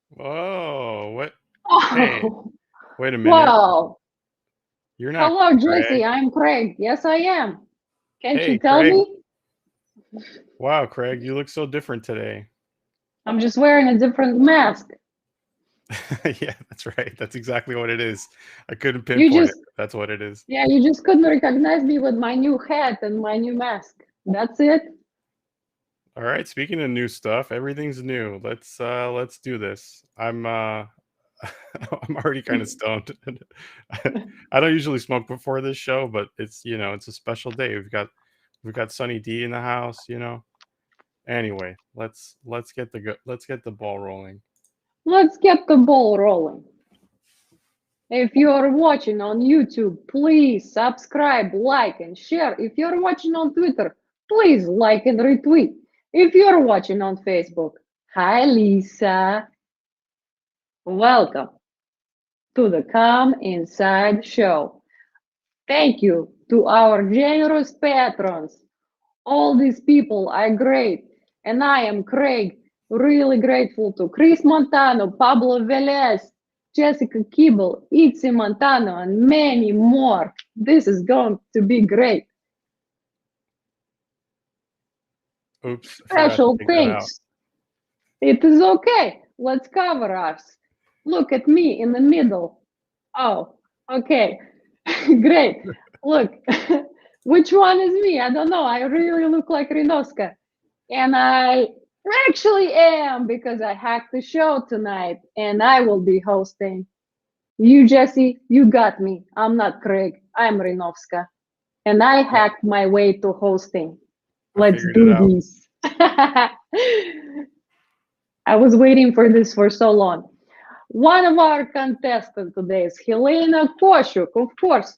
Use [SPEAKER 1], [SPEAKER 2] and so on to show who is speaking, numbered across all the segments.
[SPEAKER 1] Whoa, what? Hey,
[SPEAKER 2] Oh,
[SPEAKER 1] wait a minute.
[SPEAKER 2] wow.
[SPEAKER 1] You're not
[SPEAKER 2] Hello,
[SPEAKER 1] Craig.
[SPEAKER 2] Jesse. I'm Craig. Yes, I am. Can't you
[SPEAKER 1] Hey,
[SPEAKER 2] tell
[SPEAKER 1] Craig.
[SPEAKER 2] me?
[SPEAKER 1] Wow, Craig, you look so different today.
[SPEAKER 2] I'm just wearing a different mask.
[SPEAKER 1] Yeah, that's right. That's exactly what it is. I couldn't
[SPEAKER 2] You
[SPEAKER 1] pinpoint it.
[SPEAKER 2] just,
[SPEAKER 1] That's what it is.
[SPEAKER 2] yeah, you just couldn't recognize me with my new hat and my new mask. That's it.
[SPEAKER 1] All right, speaking of new stuff, everything's new. Let's do this. I'm already kind of stoned. I don't usually smoke before this show, but it's a special day. We've got Sunny D in the house. Anyway, let's get the ball rolling.
[SPEAKER 2] Let's get the ball rolling. If you're watching on YouTube, please subscribe, like, and share. If you're watching on Twitter, please like and retweet. If you're watching on Facebook, hi Lisa. Welcome to the Come Inside Show. Thank you to our generous patrons. All these people are great. And I am Craig, really grateful to Chris Montano, Pablo Velez, Jessica Kibble, Itzy Montano, and many more. This is going to be great.
[SPEAKER 1] Oops, I forgot to
[SPEAKER 2] Special
[SPEAKER 1] take that out.
[SPEAKER 2] thanks. It is okay. Let's cover us. Look at me in the middle. Oh, okay. Great. Look, which one is me? I don't know. I really look like Rinovska. And I actually am because I hacked the show tonight and I will be hosting. You, Jesse, you got me. I'm not Craig. I'm Rinovska. And I
[SPEAKER 1] Yeah,
[SPEAKER 2] hacked my way to hosting.
[SPEAKER 1] I
[SPEAKER 2] Let's
[SPEAKER 1] figured it
[SPEAKER 2] do
[SPEAKER 1] out.
[SPEAKER 2] this. I was waiting for this for so long. One of our contestants today is Helena Koshuk, of course.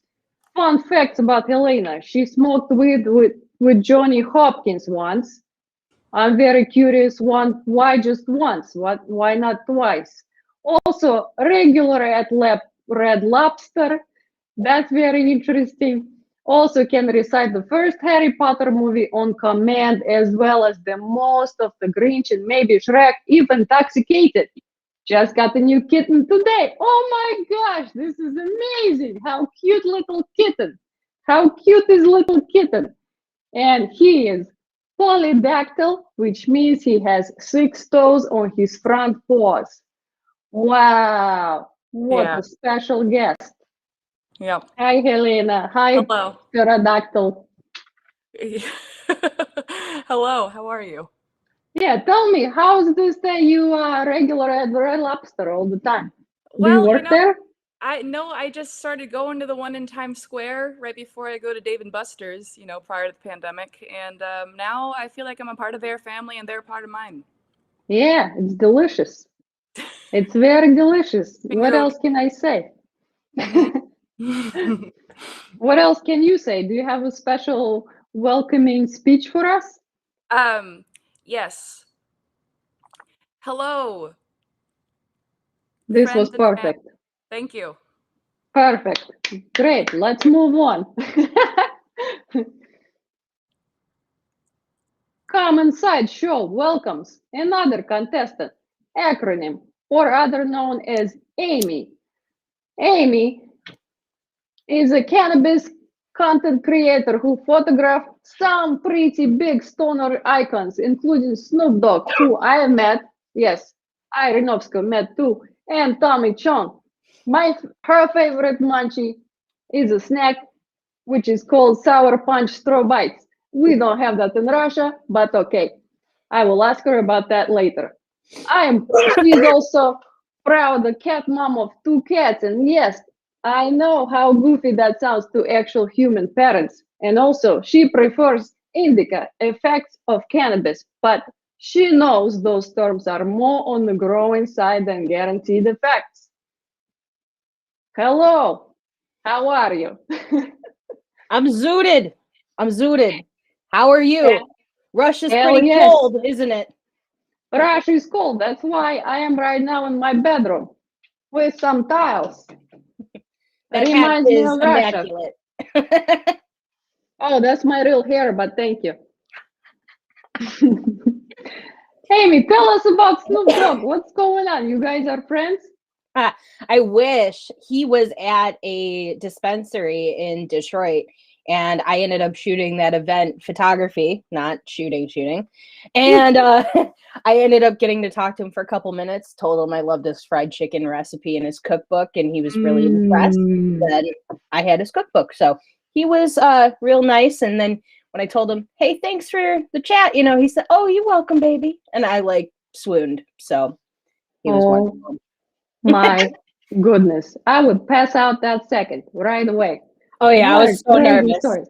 [SPEAKER 2] Fun facts about Helena. She smoked weed with Johnny Hopkins once. I'm very curious, why just once? Why not twice? Also, regular at Red Lobster. That's very interesting. Also can recite the first Harry Potter movie on command, as well as the most of the Grinch and maybe Shrek, if intoxicated. Just got a new kitten today. Oh my gosh, this is amazing. How cute little kitten. How cute is little kitten. And he is polydactyl, which means he has 6 toes on his front paws. Wow, what
[SPEAKER 3] Yeah.
[SPEAKER 2] a special guest.
[SPEAKER 3] Yep.
[SPEAKER 2] Hi, Helena. Hi,
[SPEAKER 3] Hello.
[SPEAKER 2] pterodactyl.
[SPEAKER 3] Hello. How are you?
[SPEAKER 2] Yeah, tell me, how's this that you are regular at Red Lobster all the time? Do you
[SPEAKER 3] Well,
[SPEAKER 2] work there?
[SPEAKER 3] I just started going to the one in Times Square right before I go to Dave and Buster's, prior to the pandemic. And now I feel like I'm a part of their family and they're a part of mine.
[SPEAKER 2] Yeah, it's delicious. It's very delicious. What
[SPEAKER 3] Bingo.
[SPEAKER 2] else can I say? What else can you say? Do you have a special welcoming speech for us?
[SPEAKER 3] Yes. Hello.
[SPEAKER 2] This was
[SPEAKER 3] friends and fam-
[SPEAKER 2] perfect.
[SPEAKER 3] Thank you.
[SPEAKER 2] Perfect. Great. Let's move on. Common Side Show welcomes another contestant, acronym or other known as Amy. Amy is a cannabis content creator who photographed some pretty big stoner icons, including Snoop Dogg, who I have met, yes, Irinovska met too, and Tommy Chong. Her favorite munchie is a snack which is called Sour Punch Straw Bites. We don't have that in Russia, but okay. I will ask her about that later. She's also proud cat mom of 2 cats, and yes, I know how goofy that sounds to actual human parents. And also, she prefers indica, effects of cannabis, but she knows those terms are more on the growing side than guaranteed effects. Hello, how are you?
[SPEAKER 4] I'm zooted. How are you?
[SPEAKER 2] Yeah.
[SPEAKER 4] Russia's
[SPEAKER 2] Hell
[SPEAKER 4] pretty
[SPEAKER 2] yes.
[SPEAKER 4] cold, isn't it?
[SPEAKER 2] Russia is cold. That's why I am right now in my bedroom with some tiles.
[SPEAKER 4] That
[SPEAKER 2] Reminds
[SPEAKER 4] hat
[SPEAKER 2] me
[SPEAKER 4] is
[SPEAKER 2] of Russia.
[SPEAKER 4] immaculate.
[SPEAKER 2] Oh, that's my real hair, but thank you. Amy, tell us about Snoop Dogg. What's going on? You guys are friends?
[SPEAKER 4] I wish. He was at a dispensary in Detroit, and I ended up shooting that event photography, not shooting. And I ended up getting to talk to him for a couple minutes, told him I loved his fried chicken recipe in his cookbook, and he was really impressed that I had his cookbook. So he was real nice. And then when I told him, hey, thanks for the chat, he said, oh, you're welcome, baby. And I swooned. So he was wonderful.
[SPEAKER 2] My goodness. I would pass out that second right away.
[SPEAKER 4] Oh yeah,
[SPEAKER 2] What
[SPEAKER 4] I was so nervous.
[SPEAKER 2] story.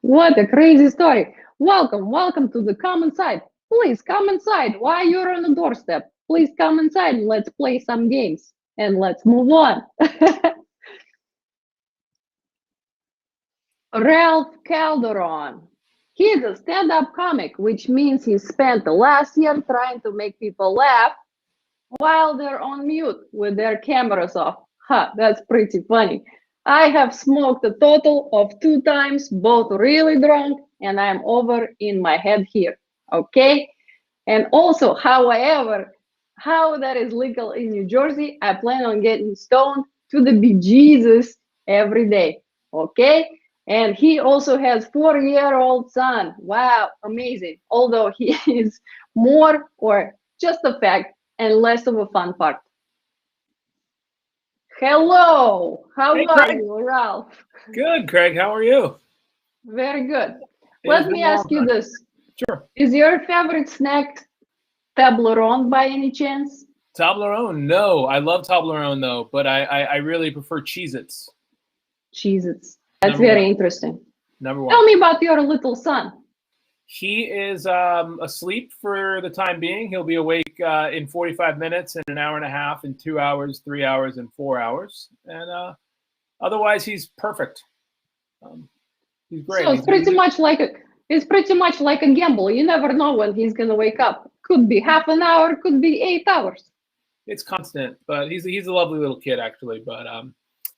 [SPEAKER 2] What a crazy story. Welcome to the common side. Please come inside. While you're on the doorstep, please come inside and let's play some games. And let's move on. Ralph Calderon. He's a stand-up comic, which means he spent the last year trying to make people laugh while they're on mute with their cameras off. That's pretty funny. I have smoked a total of 2 times, both really drunk, and I'm over in my head here. Okay? And also, however, how that is legal in New Jersey, I plan on getting stoned to the bejesus every day. Okay? And he also has 4-year-old son. Wow, amazing. Although he is more or just a fact and less of a fun part. Hello, how
[SPEAKER 5] Hey,
[SPEAKER 2] are
[SPEAKER 5] Craig.
[SPEAKER 2] you, Ralph?
[SPEAKER 5] Good, Craig. How are you?
[SPEAKER 2] Very good.
[SPEAKER 5] It
[SPEAKER 2] Let
[SPEAKER 5] has
[SPEAKER 2] me
[SPEAKER 5] been a long
[SPEAKER 2] ask you
[SPEAKER 5] time.
[SPEAKER 2] this.
[SPEAKER 5] Sure.
[SPEAKER 2] Is your favorite snack Toblerone by any chance?
[SPEAKER 5] Toblerone? No, I love Toblerone though, but I really prefer Cheez-Its.
[SPEAKER 2] Cheez-Its. That's
[SPEAKER 5] Number
[SPEAKER 2] very
[SPEAKER 5] one.
[SPEAKER 2] interesting.
[SPEAKER 5] Number
[SPEAKER 2] Tell
[SPEAKER 5] one.
[SPEAKER 2] me about your little son.
[SPEAKER 5] He is asleep for the time being. He'll be awake in 45 minutes, in an hour and a half, in 2 hours, 3 hours, and 4 hours. And otherwise, he's perfect. He's great.
[SPEAKER 2] So it's pretty much like a gamble. You never know when he's gonna wake up. Could be half an hour, could be 8 hours.
[SPEAKER 5] It's constant, but he's a lovely little kid actually. But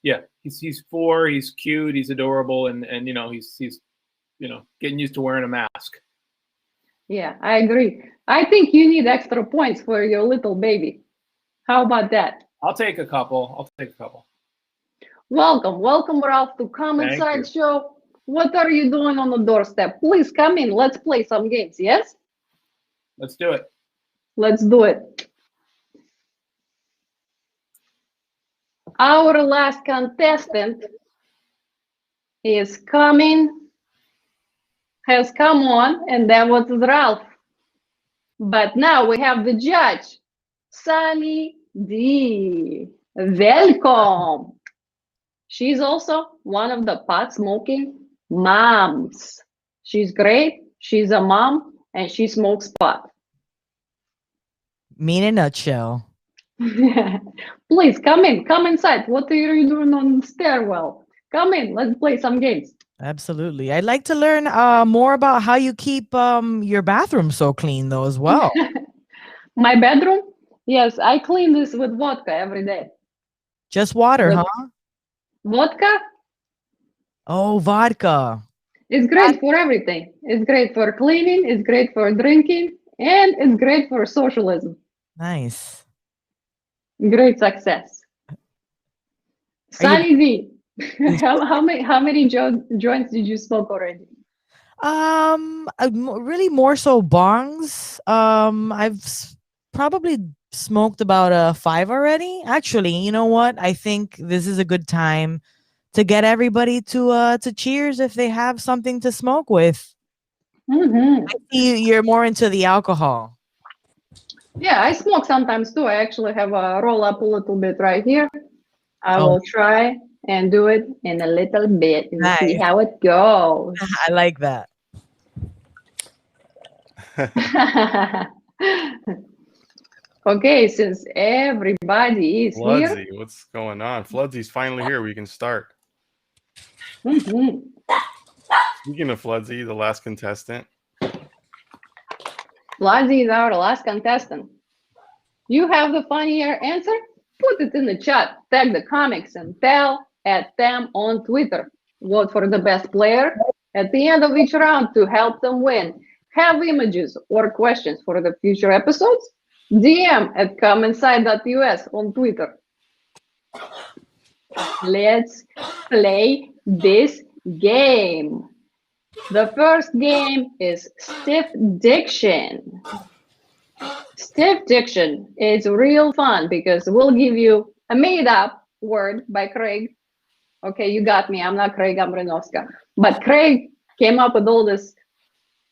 [SPEAKER 5] yeah, he's 4. He's cute. He's adorable, and he's getting used to wearing a mask.
[SPEAKER 2] Yeah, I agree. I think you need extra points for your little baby. How about that?
[SPEAKER 5] I'll take a couple.
[SPEAKER 2] Welcome, Ralph, to Common
[SPEAKER 5] Thank
[SPEAKER 2] Side
[SPEAKER 5] you.
[SPEAKER 2] Show. What are you doing on the doorstep? Please come in. Let's play some games. Yes?
[SPEAKER 5] Let's do it.
[SPEAKER 2] Let's do it. Our last contestant has come on, and that was Ralph. But now we have the judge, Sunny D. Welcome. She's also one of the pot smoking moms. She's great. She's a mom and she smokes pot.
[SPEAKER 6] Me in a nutshell.
[SPEAKER 2] Please come in, come inside. What are you doing on the stairwell? Come in, let's play some games.
[SPEAKER 6] Absolutely. I'd like to learn more about how you keep your bathroom so clean though as well.
[SPEAKER 2] My bedroom? Yes, I clean this with vodka every day.
[SPEAKER 6] Just water,
[SPEAKER 2] With-
[SPEAKER 6] huh?
[SPEAKER 2] Vodka
[SPEAKER 6] Oh, vodka.
[SPEAKER 2] is great for everything. It's great for cleaning, it's great for drinking, and it's great for socialism.
[SPEAKER 6] Nice.
[SPEAKER 2] Great success. Sunny D, how many joints did you smoke already?
[SPEAKER 6] Really more so bongs. I've probably smoked about 5 already. Actually, you know what? I think this is a good time to get everybody to cheers if they have something to smoke with.
[SPEAKER 2] Mhm.
[SPEAKER 6] I see you're more into the alcohol.
[SPEAKER 2] Yeah, I smoke sometimes too. I actually have a roll up a little bit right here. I
[SPEAKER 6] Oh.
[SPEAKER 2] will try and do it in a little bit and see
[SPEAKER 6] Nice.
[SPEAKER 2] how it goes.
[SPEAKER 6] I like that.
[SPEAKER 2] Okay, since everybody is here.
[SPEAKER 1] Floodsy, what's going on? Floodsy's finally here. We can start.
[SPEAKER 2] Mhm.
[SPEAKER 1] Speaking of Floodsy, the last contestant.
[SPEAKER 2] Vladzy is our last contestant. You have the funnier answer? Put it in the chat. Tag the comics and tell at them on Twitter. Vote for the best player at the end of each round to help them win. Have images or questions for the future episodes? DM at comeinside.us on Twitter. Let's play this game. The first game is Stiff Diction. Stiff Diction is real fun because we'll give you a made-up word by Craig. Okay, you got me. I'm not Craig Ambranovska. But Craig came up with all this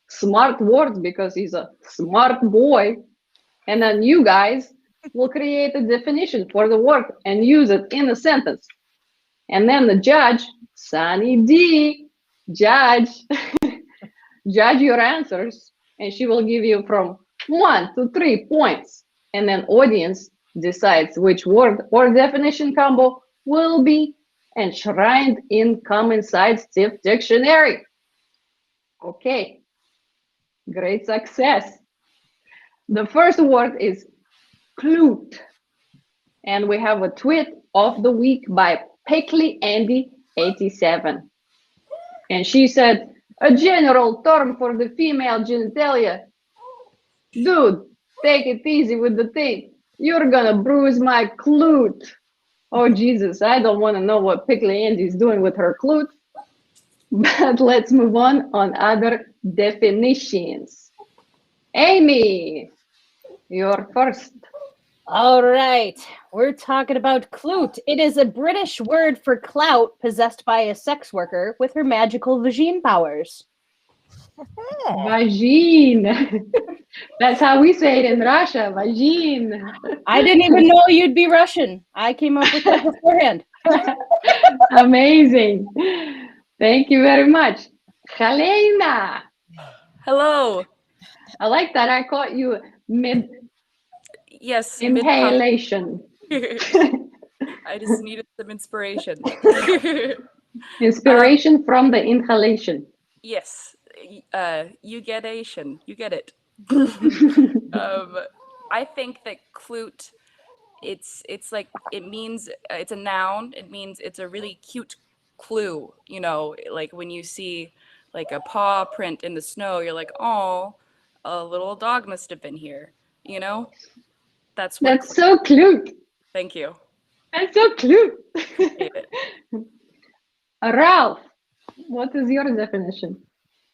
[SPEAKER 2] smart words because he's a smart boy. And then you guys will create a definition for the word and use it in a sentence. And then the judge, Sunny D, judge your answers, and she will give you from 1 to 3 points. And then audience decides which word or definition combo will be enshrined in Come Inside Stiff Dictionary. Okay, great success. The first word is clute. And we have a tweet of the week by Peckley Andy 87. And she said, a general term for the female genitalia. Dude, take it easy with the thing. You're gonna bruise my clute. Oh, Jesus, I don't want to know what Pickley Andy's doing with her clute. But let's move on other definitions. Amy, you're first.
[SPEAKER 4] All right, we're talking about clute. It is a British word for clout possessed by a sex worker with her magical vagine powers.
[SPEAKER 2] Vagine. That's how we say it in Russia, vagine.
[SPEAKER 4] I didn't even know you'd be Russian. I came up with that beforehand.
[SPEAKER 2] Amazing. Thank you very much. Helena.
[SPEAKER 3] Hello.
[SPEAKER 2] I like that I caught you mid
[SPEAKER 3] Yes.
[SPEAKER 2] inhalation.
[SPEAKER 3] I just needed some inspiration.
[SPEAKER 2] Inspiration from the inhalation.
[SPEAKER 3] Yes. You get Asian. You get it. I think that clute, it's like, it means, it's a noun. It means it's a really cute clue. You know, like when you see like a paw print in the snow, you're like, oh, a little dog must have been here. You know, that's what.
[SPEAKER 2] That's so cute.
[SPEAKER 3] Thank you.
[SPEAKER 2] That's so cute.
[SPEAKER 3] Appreciate it.
[SPEAKER 2] Ralph, what is your definition?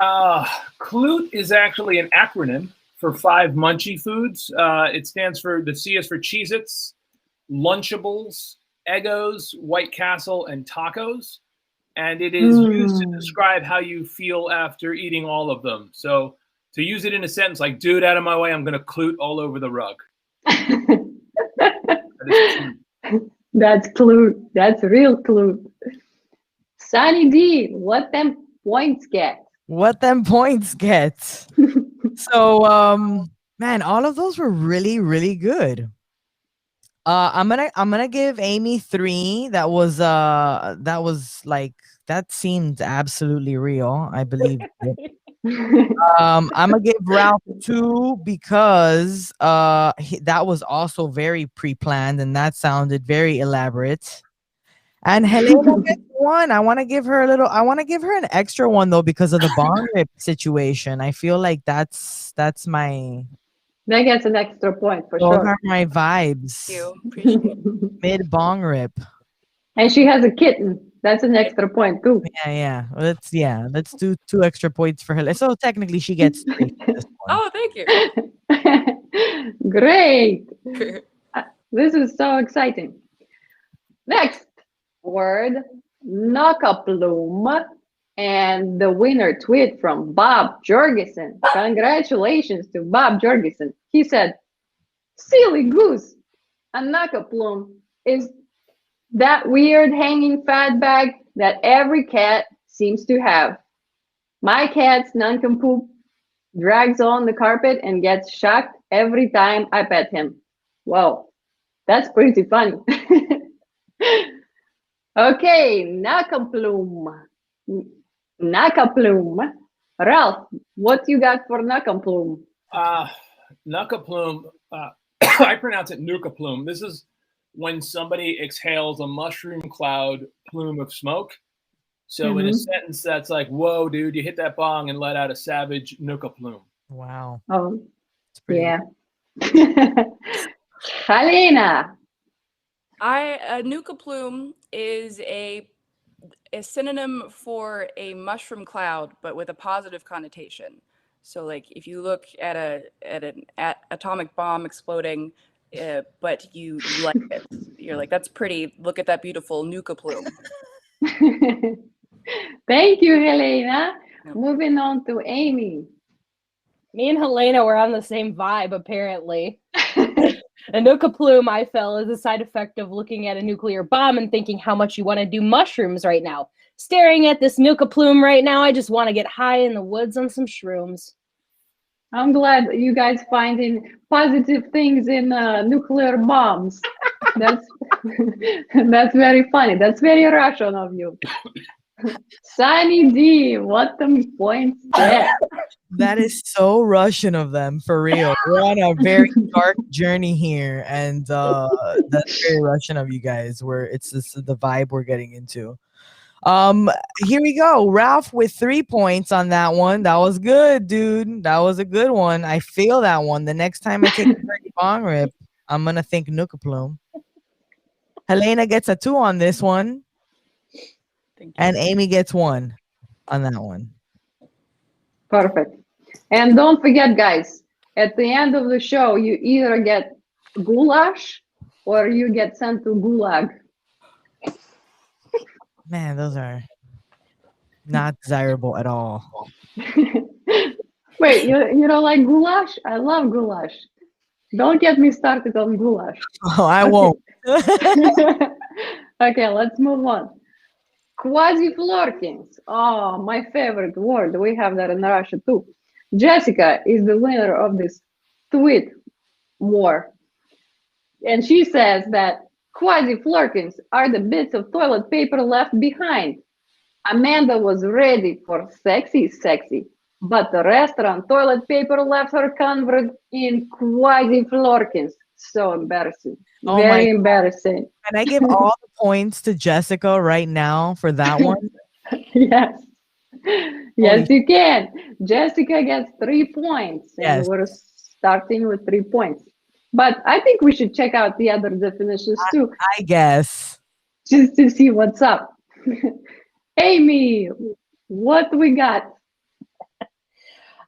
[SPEAKER 5] Clute is actually an acronym for 5 munchie foods. It stands for, the C is for Cheez-Its, Lunchables, Eggos, White Castle, and tacos. And it is used to describe how you feel after eating all of them. So to use it in a sentence like, dude, out of my way, I'm going to clute all over the rug. That is
[SPEAKER 2] That's clue. That's real clue. Sunny D, what them points get?
[SPEAKER 6] What them points get? So man, all of those were really, really good. I'm gonna give Amy 3. That was like that seemed absolutely real. I believe it. I'm gonna give Ralph 2 because that was also very pre-planned and that sounded very elaborate. And Helena gets 1. I want to give her an extra one though because of the bong rip situation. I feel like that's my
[SPEAKER 2] That gets an extra point for
[SPEAKER 6] those
[SPEAKER 2] sure.
[SPEAKER 6] are my vibes.
[SPEAKER 3] Thank you. Appreciate it.
[SPEAKER 6] Mid bong rip.
[SPEAKER 2] And she has a kitten. That's an extra point too.
[SPEAKER 6] Yeah. Let's do 2 extra points for her. So technically she gets 3 for this one.
[SPEAKER 3] Oh, thank you.
[SPEAKER 2] Great. This is so exciting. Next word, knockaplume. And the winner tweet from Bob Jorgensen. Congratulations to Bob Jorgensen. He said, silly goose, a knockaplume is that weird hanging fat bag that every cat seems to have. My cat's nincompoop drags on the carpet and gets shocked every time I pet him. Wow, that's pretty funny. Okay, knockaplume. Knockaplume. Ralph, what you got for knockaplume?
[SPEAKER 5] Nuka-plume, I pronounce it nuka-plume. This is when somebody exhales a mushroom cloud plume of smoke. So in a sentence that's like, whoa, dude, you hit that bong and let out a savage nuka-plume.
[SPEAKER 6] Wow.
[SPEAKER 2] Oh,
[SPEAKER 6] It's pretty
[SPEAKER 2] yeah. Helena.
[SPEAKER 3] A nuka plume is a synonym for a mushroom cloud, but with a positive connotation. So, like, if you look at an atomic bomb exploding, but you like it, you're like, that's pretty. Look at that beautiful nuka plume.
[SPEAKER 2] Thank you, Helena.
[SPEAKER 3] Yeah.
[SPEAKER 2] Moving on to Amy.
[SPEAKER 4] Me and Helena were on the same vibe, apparently. A nuka plume, I felt, is a side effect of looking at a nuclear bomb and thinking how much you want to do mushrooms right now. Staring at this nuka plume right now, I just want to get high in the woods on some shrooms.
[SPEAKER 2] I'm glad that you guys finding positive things in nuclear bombs. That's that's very funny. That's very Russian of you. Sunny D, what the points there?
[SPEAKER 6] That is so Russian of them, for real. We're on a very dark journey here, and that's very Russian of you guys. Where it's the vibe we're getting into. Here we go. Ralph with 3 points on that one. That was good, dude. That was a good one. I feel that one. The next time I take a dirty bong rip, I'm gonna think nuka plume. Helena gets a 2 on this one.
[SPEAKER 3] Thank you.
[SPEAKER 6] And Amy gets 1 on that one.
[SPEAKER 2] Perfect. And don't forget, guys, at the end of the show, you either get goulash or you get sent to gulag.
[SPEAKER 6] Man, those are not desirable at all.
[SPEAKER 2] Wait, you don't like goulash? I love goulash. Don't get me started on goulash.
[SPEAKER 6] Oh, I won't.
[SPEAKER 2] Okay, let's move on. Quasi-flirkings. Oh, my favorite word. We have that in Russia too. Jessica is the winner of this tweet war. And she says that quasi-flirkings are the bits of toilet paper left behind. Amanda was ready for sexy, but the restaurant toilet paper left her covered in quasi-flirkings. So embarrassing.
[SPEAKER 6] Oh
[SPEAKER 2] Very
[SPEAKER 6] my-
[SPEAKER 2] embarrassing.
[SPEAKER 6] Can I give all the points to Jessica right now for that one?
[SPEAKER 2] Yes. Yes,
[SPEAKER 6] Holy-
[SPEAKER 2] you can. Jessica gets 3 points. And
[SPEAKER 6] Yes.
[SPEAKER 2] we're starting with 3 points. But I think we should check out the other definitions too,
[SPEAKER 6] I guess.
[SPEAKER 2] just to see what's up. Amy, what we got?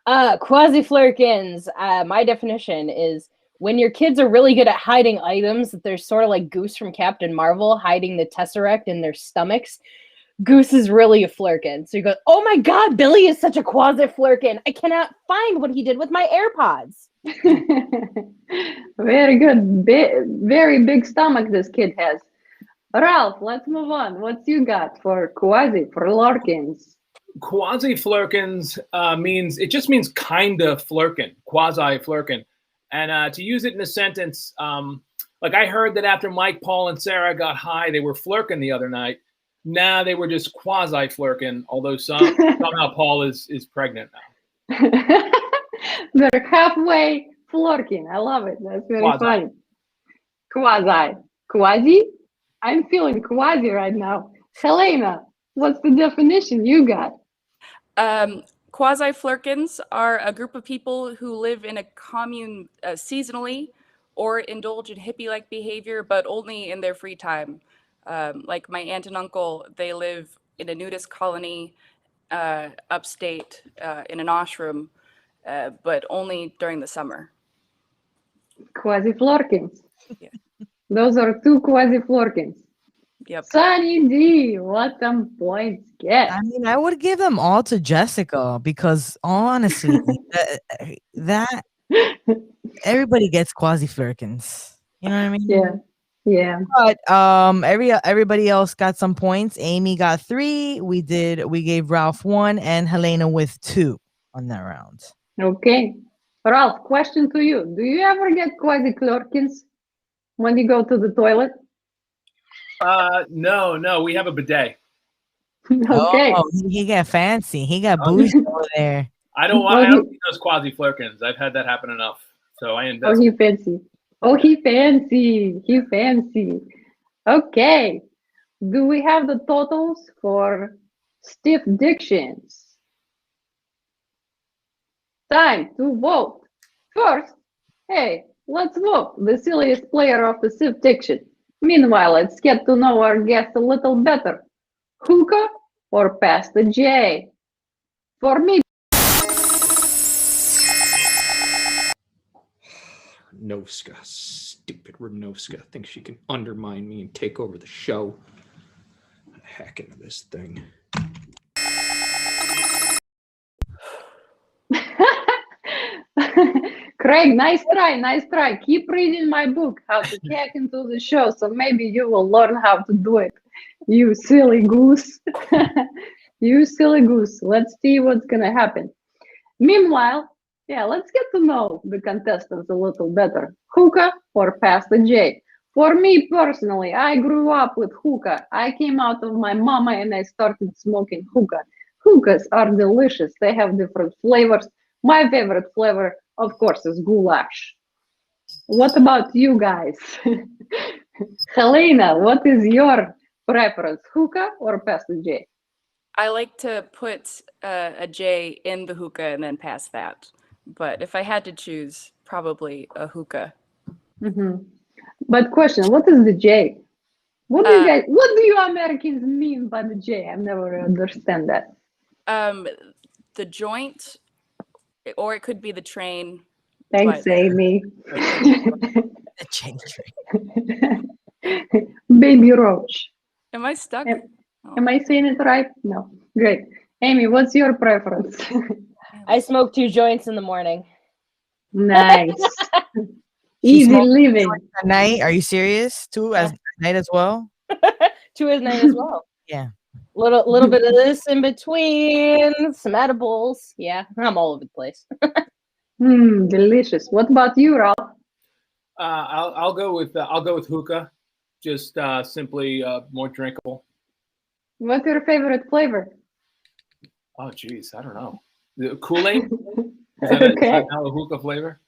[SPEAKER 4] Quasi-flirkins. My definition is when your kids are really good at hiding items, that they're sort of like Goose from Captain Marvel hiding the Tesseract in their stomachs. Goose is really a flirkin. So you go, oh my God, Billy is such a quasi flirkin. I cannot find what he did with my AirPods.
[SPEAKER 2] Very good. Very big stomach this kid has. Ralph, let's move on. What's you got for quasi, for Larkins?
[SPEAKER 5] Quasi flirkins means kind of flirkin, quasi flirkin. And to use it in a sentence, like I heard that after Mike, Paul, and Sarah got high, they were flirkin the other night. Nah, they were just quasi flirkin, although somehow Paul is pregnant now.
[SPEAKER 2] They're halfway flirking. I love it. That's very
[SPEAKER 5] Quasi.
[SPEAKER 2] funny. Quasi. Quasi? I'm feeling quasi right now. Helena, what's the definition you got?
[SPEAKER 3] Quasi flirkins are a group of people who live in a commune seasonally or indulge in hippie-like behavior, but only in their free time. Like my aunt and uncle, they live in a nudist colony upstate in an ashram, but only during the summer.
[SPEAKER 2] Quasi flirkins.
[SPEAKER 3] Yeah.
[SPEAKER 2] Those are two quasi flirkins.
[SPEAKER 3] Yep.
[SPEAKER 2] Sunny D, what some points get?
[SPEAKER 6] I mean, I would give them all to Jessica because honestly, that everybody gets quasi flirkins. You know what I mean?
[SPEAKER 2] Yeah. Yeah.
[SPEAKER 6] But everybody else got some points. Amy got 3. We gave Ralph 1 and Helena with 2 on that round.
[SPEAKER 2] Okay. Ralph, question to you. Do you ever get quasi flirkins when you go to the toilet?
[SPEAKER 5] No, we have a bidet.
[SPEAKER 2] Okay.
[SPEAKER 6] Oh, he got fancy. He got bougie over there.
[SPEAKER 5] I don't need those quasi flirkins. I've had that happen enough. So I invest.
[SPEAKER 2] Oh, he fancy. Oh, he fancy. He fancy. Okay. Do we have the totals for stiff dictions? Time to vote. First, hey, let's vote the silliest player of the stiff diction. Meanwhile, let's get to know our guest a little better. Hookah or Pastor J? For me,
[SPEAKER 7] Novska, stupid Renovska, thinks she can undermine me and take over the show. Hack into this thing.
[SPEAKER 2] Craig, nice try. Keep reading my book, How to Hack into the Show, so maybe you will learn how to do it. You silly goose. You silly goose. Let's see what's gonna happen. Meanwhile, yeah, let's get to know the contestants a little better. Hookah or Pastor J? For me personally, I grew up with hookah. I came out of my mama and I started smoking hookah. Hookahs are delicious. They have different flavors. My favorite flavor, of course, is goulash. What about you guys? Helena, what is your preference, hookah or Pastor J?
[SPEAKER 3] I like to put a J in the hookah and then pass that. But if I had to choose, probably a hookah.
[SPEAKER 2] Mm-hmm. But question, what is the J? What do you Americans mean by the J? I've never understand that.
[SPEAKER 3] The joint, or it could be the train.
[SPEAKER 2] Thanks,
[SPEAKER 3] but-
[SPEAKER 2] Amy.
[SPEAKER 6] The chain train.
[SPEAKER 2] Baby Roach.
[SPEAKER 3] Am I stuck?
[SPEAKER 2] Am I saying it right? No. Great. Amy, what's your preference?
[SPEAKER 4] I smoke 2 joints in the morning.
[SPEAKER 2] Nice.
[SPEAKER 6] She
[SPEAKER 2] Easy
[SPEAKER 6] smokes
[SPEAKER 2] living.
[SPEAKER 6] At night? Are you serious? 2 at night as well?
[SPEAKER 4] 2 at night as well.
[SPEAKER 6] Yeah.
[SPEAKER 4] Little bit of this in between, some edibles. Yeah, I'm all over the place.
[SPEAKER 2] Delicious. What about you, Ralph?
[SPEAKER 5] I'll go with hookah, just simply more drinkable.
[SPEAKER 2] What's your favorite flavor?
[SPEAKER 5] Oh, geez, I don't know. The Kool-Aid? Is
[SPEAKER 2] Okay.
[SPEAKER 5] that a hookah flavor?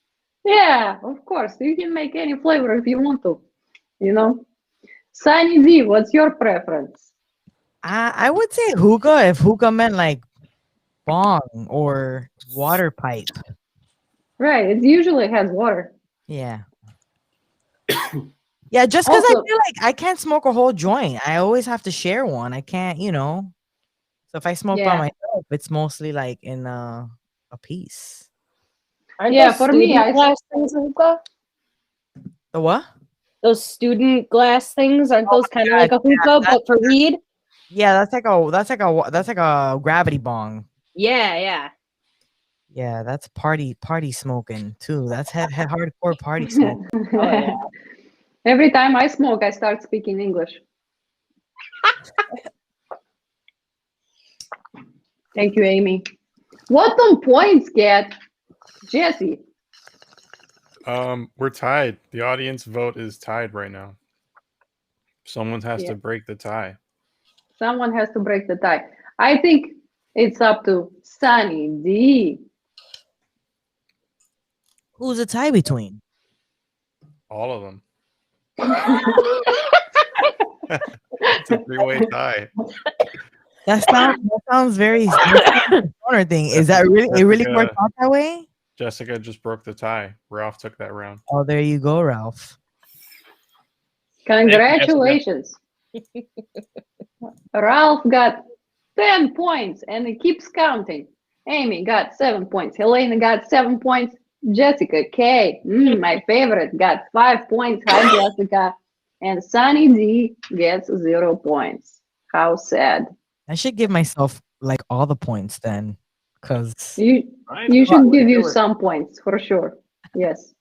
[SPEAKER 2] Yeah, of course. You can make any flavor if you want to. You know. Sunny D, what's your preference?
[SPEAKER 6] I would say hookah if hookah meant like bong or water pipe.
[SPEAKER 2] Right. It usually has water.
[SPEAKER 6] Yeah. Yeah, just because I
[SPEAKER 2] Also-
[SPEAKER 6] feel like I can't smoke a whole joint. I always have to share one. I can't, So if I smoke by
[SPEAKER 2] Yeah.
[SPEAKER 6] myself, it's mostly like in a piece.
[SPEAKER 4] Aren't
[SPEAKER 2] Yeah,
[SPEAKER 4] those
[SPEAKER 2] for me,
[SPEAKER 4] student
[SPEAKER 2] I-
[SPEAKER 4] glass things a hookah?
[SPEAKER 6] The what?
[SPEAKER 4] Those student glass things, aren't those kind of like a hookah, but for weed?
[SPEAKER 6] Yeah, that's like a gravity bong.
[SPEAKER 4] Yeah.
[SPEAKER 6] Yeah, that's party smoking too. That's hardcore party smoke.
[SPEAKER 4] Oh, yeah.
[SPEAKER 2] Every time I smoke, I start speaking English. Thank you, Amy. What do points get? Jesse.
[SPEAKER 1] We're tied. The audience vote is tied right now. Someone has
[SPEAKER 2] Yeah.
[SPEAKER 1] to break the tie.
[SPEAKER 2] Someone has to break the tie. I think it's up to Sunny D.
[SPEAKER 6] Who's a tie between?
[SPEAKER 1] All of them. It's a three-way tie.
[SPEAKER 6] That sounds very corner thing. Is that really it really worked out that way?
[SPEAKER 1] Jessica just broke the tie. Ralph took that round.
[SPEAKER 6] Oh, there you go, Ralph.
[SPEAKER 2] Congratulations. Ralph got 10 points and it keeps counting. Amy got 7 points. Helena got 7 points. Jessica K, my favorite, got 5 points. Hi, Jessica. And Sunny D gets 0 points. How sad.
[SPEAKER 6] I should give myself like all the points then, because
[SPEAKER 2] You should give you some points for sure. Yes.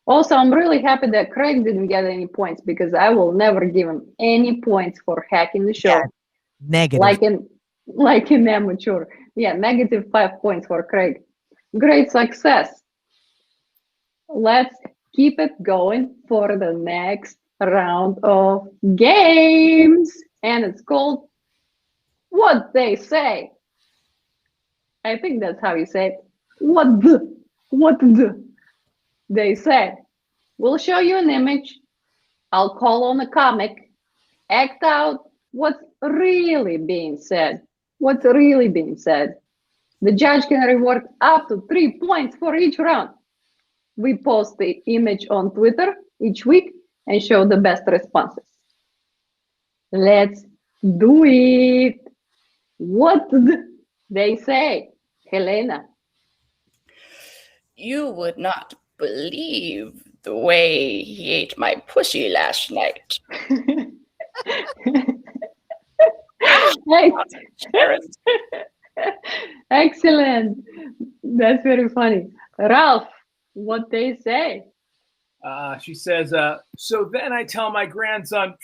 [SPEAKER 2] Also, I'm really happy that Craig didn't get any points because I will never give him any points for hacking the show.
[SPEAKER 6] Yeah, negative.
[SPEAKER 2] Like in amateur. Yeah, negative 5 points for Craig. Great success. Let's keep it going for the next round of games. And it's called What They Say. I think that's how you say it. What they say. We'll show you an image. I'll call on a comic. Act out what's really being said. What's really being said. The judge can reward up to 3 points for each round. We post the image on Twitter each week and show the best responses. Let's do it. What they say. Helena.
[SPEAKER 3] You would not believe the way he ate my pussy last night.
[SPEAKER 2] Excellent. That's very funny. Ralph, what they say?
[SPEAKER 5] She says, so then I tell my grandson,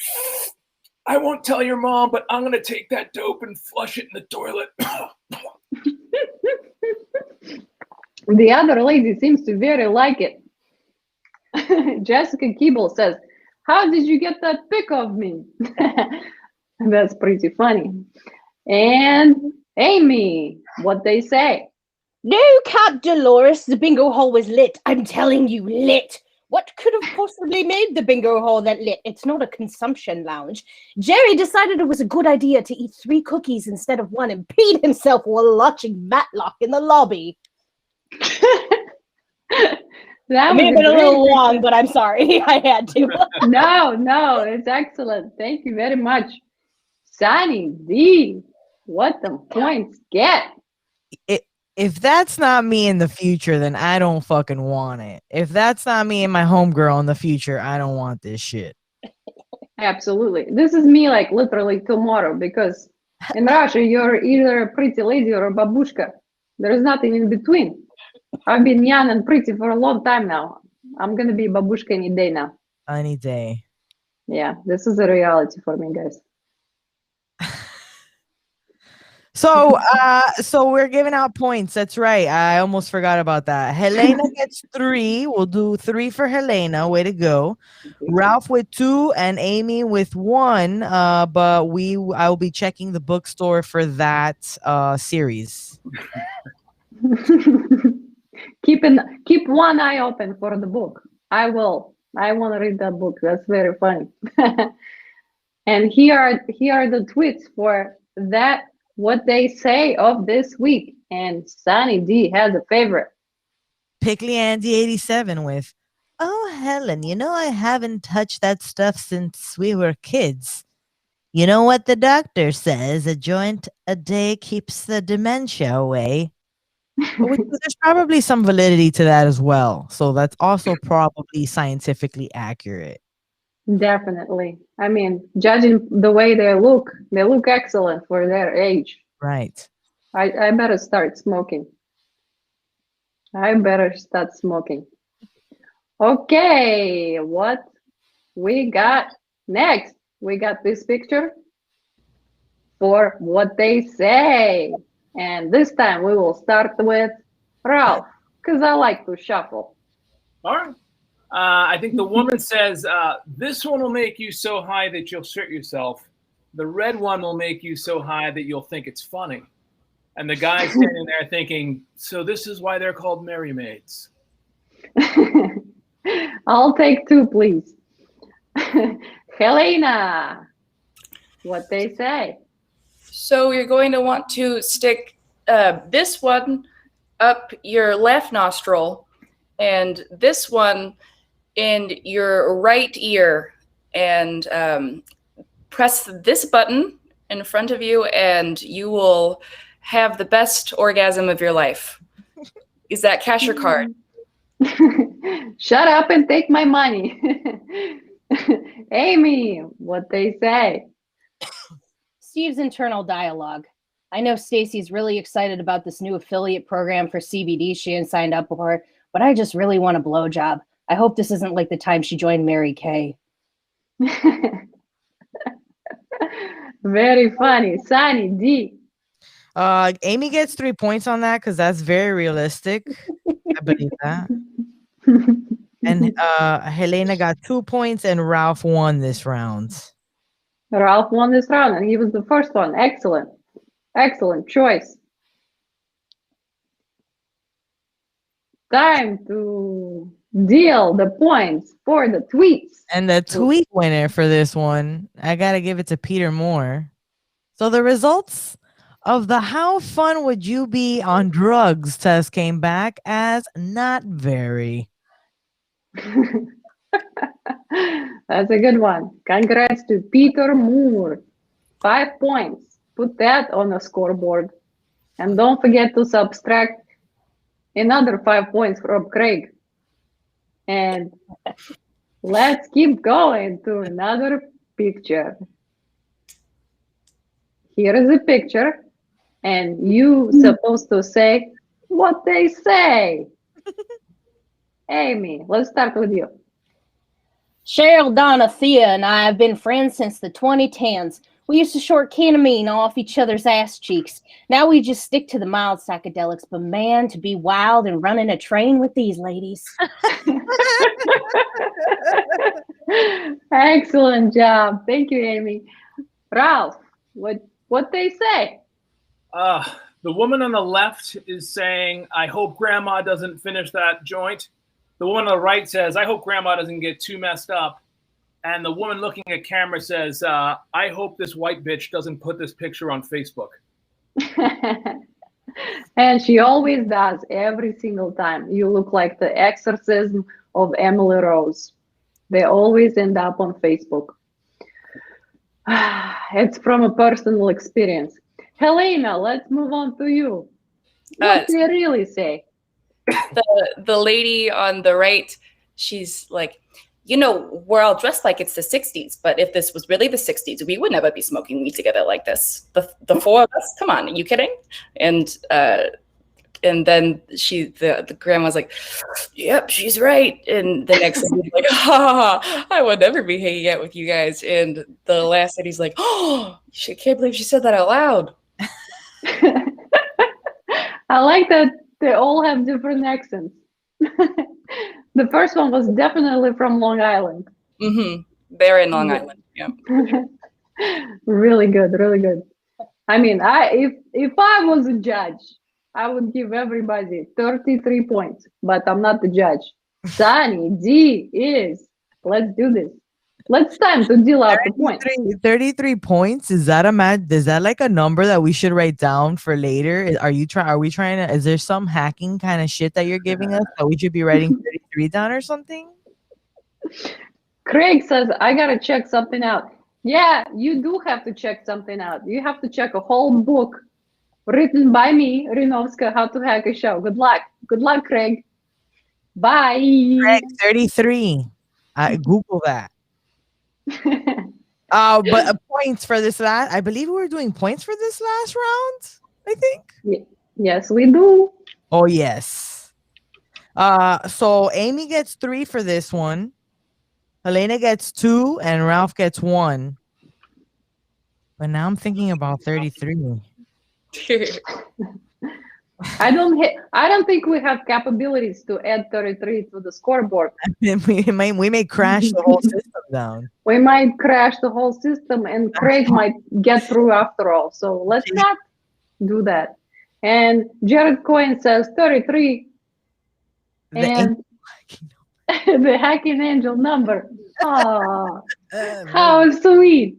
[SPEAKER 5] I won't tell your mom, but I'm going to take that dope and flush it in the toilet.
[SPEAKER 2] The other lady seems to very like it. Jessica Keeble says, how did you get that pic of me? That's pretty funny. And Amy, what they say?
[SPEAKER 4] No, Cap Dolores, the bingo hall was lit. I'm telling you, lit. What could have possibly made the bingo hall that lit? It's not a consumption lounge. Jerry decided it was a good idea to eat 3 cookies instead of 1 and peed himself while watching Matlock in the lobby.
[SPEAKER 2] That
[SPEAKER 4] may have been a little long, but I'm sorry. I had to.
[SPEAKER 2] No, it's excellent. Thank you very much. Sunny D, what the points get?
[SPEAKER 6] If that's not me in the future, then I don't fucking want it. If that's not me and my homegirl in the future, I don't want this shit.
[SPEAKER 2] Absolutely. This is me like literally tomorrow because in Russia, you're either a pretty lady or a babushka. There's nothing in between. I've been young and pretty for a long time now. I'm going to be babushka any day now.
[SPEAKER 6] Any day.
[SPEAKER 2] Yeah, this is a reality for me, guys.
[SPEAKER 6] So we're giving out points. That's right. I almost forgot about that. Helena gets 3. We'll do 3 for Helena. Way to go. Ralph with 2 and Amy with 1. But I will be checking the bookstore for that series.
[SPEAKER 2] Keep one eye open for the book. I will. I want to read that book. That's very funny. And here are the tweets for that. What they say of this week. And Sunny D has a favorite.
[SPEAKER 6] Pickly Andy 87 with, oh, Helen, you know I haven't touched that stuff since we were kids. You know what the doctor says? A joint a day keeps the dementia away. There's probably some validity to that as well. So that's also probably scientifically accurate.
[SPEAKER 2] Definitely. I mean, judging the way they look excellent for their age.
[SPEAKER 6] Right.
[SPEAKER 2] I better start smoking. I better start smoking. Okay, what we got next? We got this picture for what they say. And this time we will start with Ralph, because I like to shuffle.
[SPEAKER 5] All right. I think the woman says, this one will make you so high that you'll shit yourself. The red one will make you so high that you'll think it's funny. And the guy's standing there thinking, so this is why they're called Merry Maids.
[SPEAKER 2] I'll take two, please. Helena, what they say?
[SPEAKER 3] So you're going to want to stick this one up your left nostril and this one in your right ear, and press this button in front of you and you will have the best orgasm of your life. Is that cash or card?
[SPEAKER 2] Shut up and take my money. Amy, what they say?
[SPEAKER 4] Steve's internal dialogue. I know Stacy's really excited about this new affiliate program for CBD she had signed up for, but I just really want a blowjob. I hope this isn't like the time she joined Mary Kay.
[SPEAKER 2] Very funny. Sunny D.
[SPEAKER 6] Amy gets 3 points on that because that's very realistic. I believe that. And Helena got 2 points and Ralph won this round.
[SPEAKER 2] Ralph won this round and he was the first one. Excellent. Excellent choice. Time to deal the points for the tweets.
[SPEAKER 6] And the tweet winner for this one, I gotta give it to Peter Moore. So the results of the how fun would you be on drugs test came back as not very.
[SPEAKER 2] That's a good one. Congrats to Peter Moore. 5 points. Put that on the scoreboard. And don't forget to subtract another 5 points from Craig. And let's keep going to another picture. Here is a picture. And you supposed to say what they say. Amy, let's start with you.
[SPEAKER 4] Cheryl, Donna, Thea, and I have been friends since the 2010s. We used to short ketamine off each other's ass cheeks. Now we just stick to the mild psychedelics. But man, to be wild and running a train with these ladies.
[SPEAKER 2] Excellent job. Thank you, Amy. Ralph, what they say?
[SPEAKER 5] The woman on the left is saying, I hope grandma doesn't finish that joint. The woman on the right says, I hope grandma doesn't get too messed up. And the woman looking at camera says, I hope this white bitch doesn't put this picture on Facebook.
[SPEAKER 2] And she always does, every single time. You look like the exorcism of Emily Rose. They always end up on Facebook. It's from a personal experience. Helena, let's move on to you. What do you really say?
[SPEAKER 3] The lady on the right, she's like, you know, we're all dressed like it's the 60s, but if this was really the 60s, we would never be smoking weed together like this. The four of us, come on, are you kidding? And then the grandma's like, yep, she's right. And the next lady's like, I would never be hanging out with you guys. And the last lady's like, oh, I can't believe she said that out loud.
[SPEAKER 2] I like that they all have different accents. The first one was definitely from Long Island.
[SPEAKER 3] Mm-hmm. They're in Long Island. Yeah.
[SPEAKER 2] Really good, really good. I mean, if I was a judge, I would give everybody 33 points, but I'm not the judge. Sunny D is. Let's do this. Let's time to deal out the points.
[SPEAKER 6] 33 points. Is that like a number that we should write down for later? Is there some hacking kind of shit that you're giving us that we should be writing 33 down or something?
[SPEAKER 2] Craig says, I gotta check something out. Yeah, you do have to check something out. You have to check a whole book written by me, Rinovska, How to Hack a Show. Good luck. Good luck, Craig. Bye.
[SPEAKER 6] Craig, 33. Google that. But points for this last. I believe we're doing points for this last round. I think.
[SPEAKER 2] Yes, we do.
[SPEAKER 6] Oh yes. So Amy gets 3 for this one. Helena gets 2, and Ralph gets 1. But now I'm thinking about 33.
[SPEAKER 2] I don't think we have capabilities to add 33 to the scoreboard.
[SPEAKER 6] we may crash the whole system down.
[SPEAKER 2] We might crash the whole system, and Craig might get through after all. So let's not do that. And Jared Cohen says 33. And the hacking angel number. Oh, how sweet.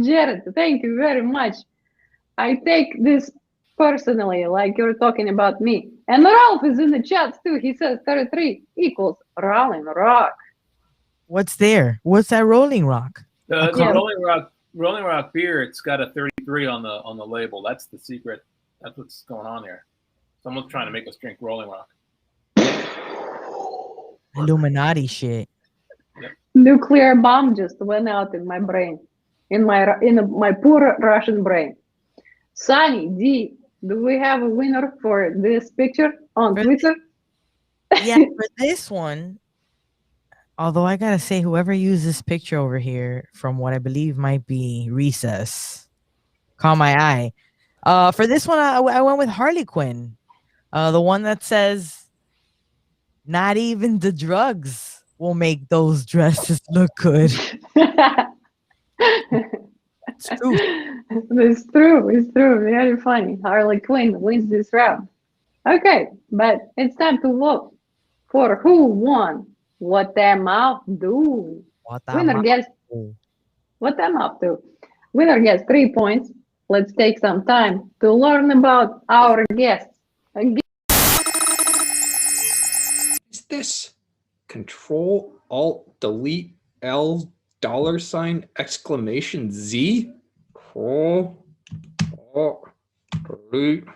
[SPEAKER 2] Jared, thank you very much. I take this personally, like you're talking about me. And Ralph is in the chat too. He says 33 equals Rolling Rock.
[SPEAKER 6] What's there? What's that Rolling Rock?
[SPEAKER 5] The
[SPEAKER 2] Yeah.
[SPEAKER 5] Rolling Rock beer. It's got a 33 on the label. That's the secret. That's what's going on here. Someone's trying to make us drink Rolling Rock.
[SPEAKER 6] Illuminati shit.
[SPEAKER 2] Nuclear bomb just went out in my brain, in my poor Russian brain. Sunny D, do we have a winner for this picture on Twitter?
[SPEAKER 6] Yeah, for this one. Although I gotta say, whoever used this picture over here, from what I believe might be Recess, caught my eye. For this one, I went with Harley Quinn, the one that says, "Not even the drugs will make those dresses look good." It's true.
[SPEAKER 2] It's true. It's true. Very funny. Harley Quinn wins this round. Okay, but it's time to vote for who won. What them up do?
[SPEAKER 6] What the
[SPEAKER 2] Winner
[SPEAKER 6] ma-
[SPEAKER 2] gets what them up to. Winner gets 3 points. Let's take some time to learn about our guests.
[SPEAKER 7] Is this Control Alt Delete L $! Exclamation Z? Control Alt Delete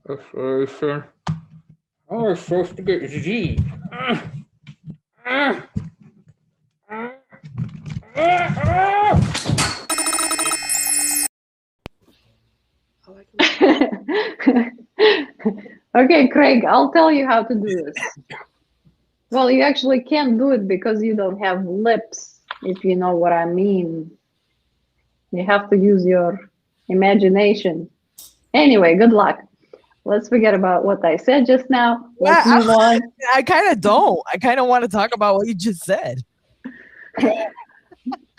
[SPEAKER 7] Exclamation. How am I supposed to get Z?
[SPEAKER 2] Okay, Craig, I'll tell you how to do this. Well, you actually can't do it because you don't have lips, if you know what I mean. You have to use your imagination. Anyway, good luck. Let's forget about what I said just now. Let's move on.
[SPEAKER 6] I kind of don't. I kind of want to talk about what you just said.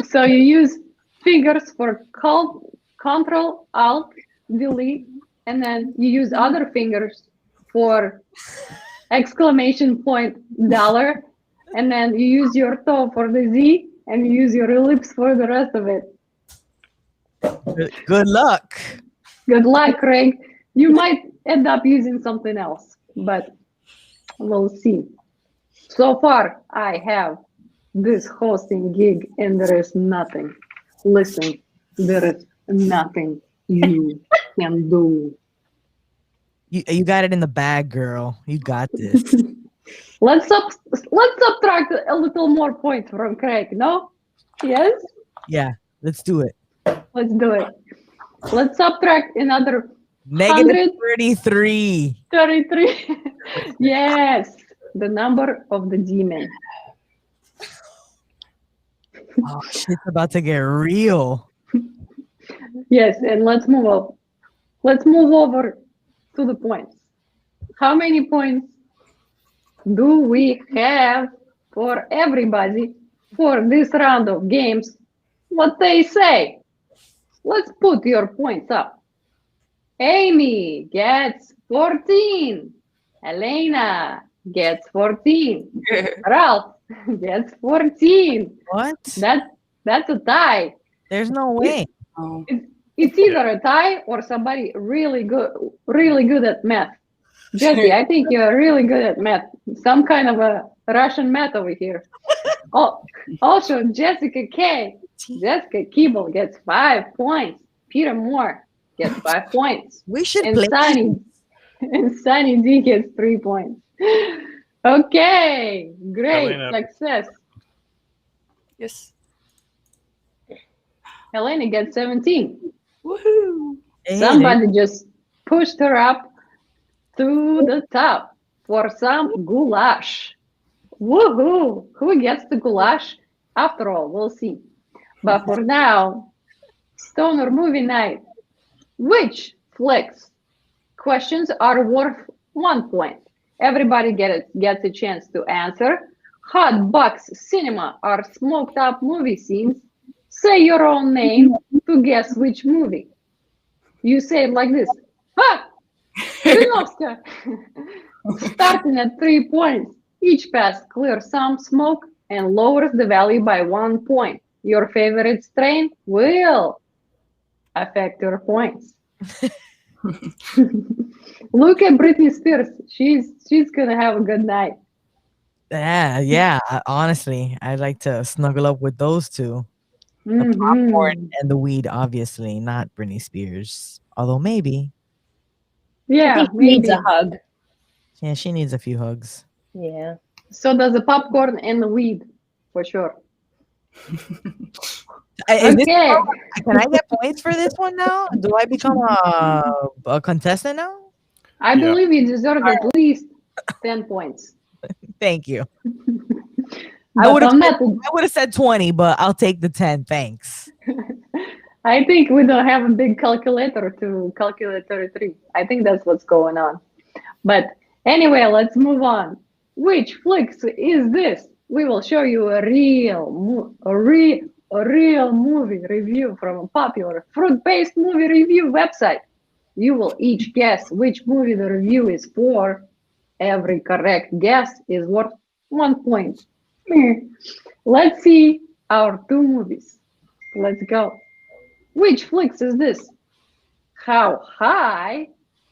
[SPEAKER 2] So you use fingers for Control, Alt, Delete, and then you use other fingers for exclamation point $, and then you use your toe for the Z, and you use your ellipse for the rest of it.
[SPEAKER 6] Good luck.
[SPEAKER 2] Good luck, Craig. You might end up using something else, but we'll see. So far, I have this hosting gig, and there is nothing. Listen, there is nothing you can do.
[SPEAKER 6] You got it in the bag, girl. You got this.
[SPEAKER 2] Let's subtract a little more points from Craig, no? Yes?
[SPEAKER 6] Yeah, let's do it.
[SPEAKER 2] Let's do it. Let's subtract another
[SPEAKER 6] Negative 33.
[SPEAKER 2] 33. Yes, the number of the demon.
[SPEAKER 6] Oh, shit's about to get real.
[SPEAKER 2] Yes, and let's move up. Let's move over to the points. How many points do we have for everybody for this round of games? What they say? Let's put your points up. Amy gets 14. Elena gets 14. Ralph gets 14.
[SPEAKER 6] What?
[SPEAKER 2] That's a tie.
[SPEAKER 6] There's no way.
[SPEAKER 3] Oh.
[SPEAKER 2] It's either a tie or somebody really good at math. Jesse, I think you're really good at math. Some kind of a Russian math over here. Oh, also Jessica K. Jessica Keeble gets 5 points. Peter Moore gets 5 points.
[SPEAKER 6] We should
[SPEAKER 2] And
[SPEAKER 6] play.
[SPEAKER 2] Sunny D gets 3 points. Okay, great
[SPEAKER 1] Elena.
[SPEAKER 2] success.
[SPEAKER 3] Yes.
[SPEAKER 2] Helena gets 17.
[SPEAKER 3] Woohoo!
[SPEAKER 6] Hey,
[SPEAKER 2] Somebody just pushed her up to the top for some goulash. Woohoo! Who gets the goulash? After all, we'll see. But for now, Stoner movie night. Which flicks? Questions are worth 1 point. Everybody gets a chance to answer. Hot box cinema are smoked up movie scenes. Say your own name to guess which movie. You say it like this. Ha! Zhirinovska! Starting at 3 points. Each pass clears some smoke and lowers the value by 1 point. Your favorite strain will affect your points. Look at Britney Spears. She's gonna have a good night.
[SPEAKER 6] yeah. Honestly, I'd like to snuggle up with those two. The
[SPEAKER 2] Mhm.
[SPEAKER 6] popcorn and the weed, obviously, not Britney Spears. Although maybe.
[SPEAKER 4] I
[SPEAKER 2] Yeah,
[SPEAKER 4] think he needs
[SPEAKER 2] maybe.
[SPEAKER 4] a hug.
[SPEAKER 6] Yeah, she needs a few hugs.
[SPEAKER 4] Yeah.
[SPEAKER 2] So does the popcorn and the weed, for sure.
[SPEAKER 6] Is this-
[SPEAKER 2] Okay.
[SPEAKER 6] can I get points for this one now? Do I become a contestant now?
[SPEAKER 2] I
[SPEAKER 1] Yeah.
[SPEAKER 2] believe you deserve at least 10 points.
[SPEAKER 6] Thank you.
[SPEAKER 2] But
[SPEAKER 6] would've
[SPEAKER 2] on that,
[SPEAKER 6] I would have said 20, but I'll take the 10. Thanks.
[SPEAKER 2] I think we don't have a big calculator to calculate 33. I think that's what's going on. But anyway, let's move on. Which flicks is this? We will show you a real movie review from a popular fruit-based movie review website. You will each guess which movie the review is for. Every correct guess is worth 1 point. Let's see our 2 movies. Let's go. Which flicks is this? How High,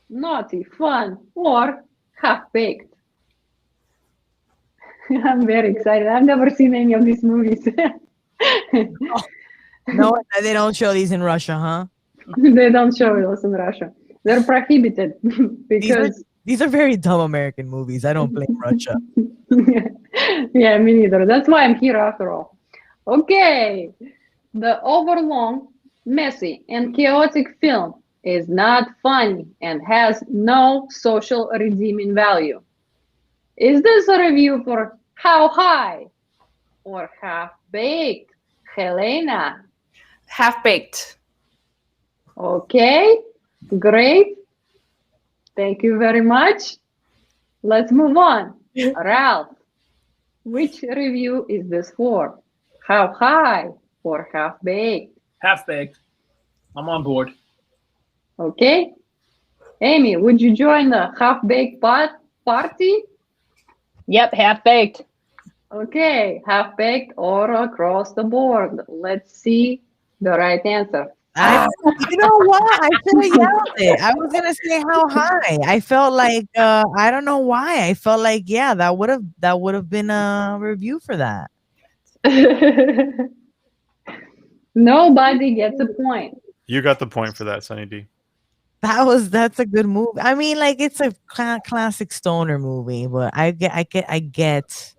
[SPEAKER 2] Naughty Fun, or Half Baked? I'm very excited. I've never seen any of these movies.
[SPEAKER 6] No, they don't show these in Russia, huh?
[SPEAKER 2] They don't show those in Russia. They're prohibited because
[SPEAKER 6] These are very dumb American movies. I don't blame Russia.
[SPEAKER 2] yeah, me neither. That's why I'm here after all. Okay. The overlong, messy, and chaotic film is not funny and has no social redeeming value. Is this a review for How High or Half Baked? Helena.
[SPEAKER 3] Half baked.
[SPEAKER 2] Okay, great. Thank you very much. Let's move on. Ralph, which review is this for? How High or Half Baked?
[SPEAKER 5] Half baked. I'm on board.
[SPEAKER 2] Okay. Amy, would you join the Half Baked party?
[SPEAKER 4] Yep, half baked.
[SPEAKER 2] Okay, Half Baked or across the board. Let's see the right answer.
[SPEAKER 6] You know what? I should have yelled it. I was gonna say How High. I felt like I don't know why. I felt like that would have been a review for that.
[SPEAKER 2] Nobody gets a point.
[SPEAKER 1] You got the point for that, Sunny D.
[SPEAKER 6] That's a good movie. I mean, like it's a classic stoner movie, but I get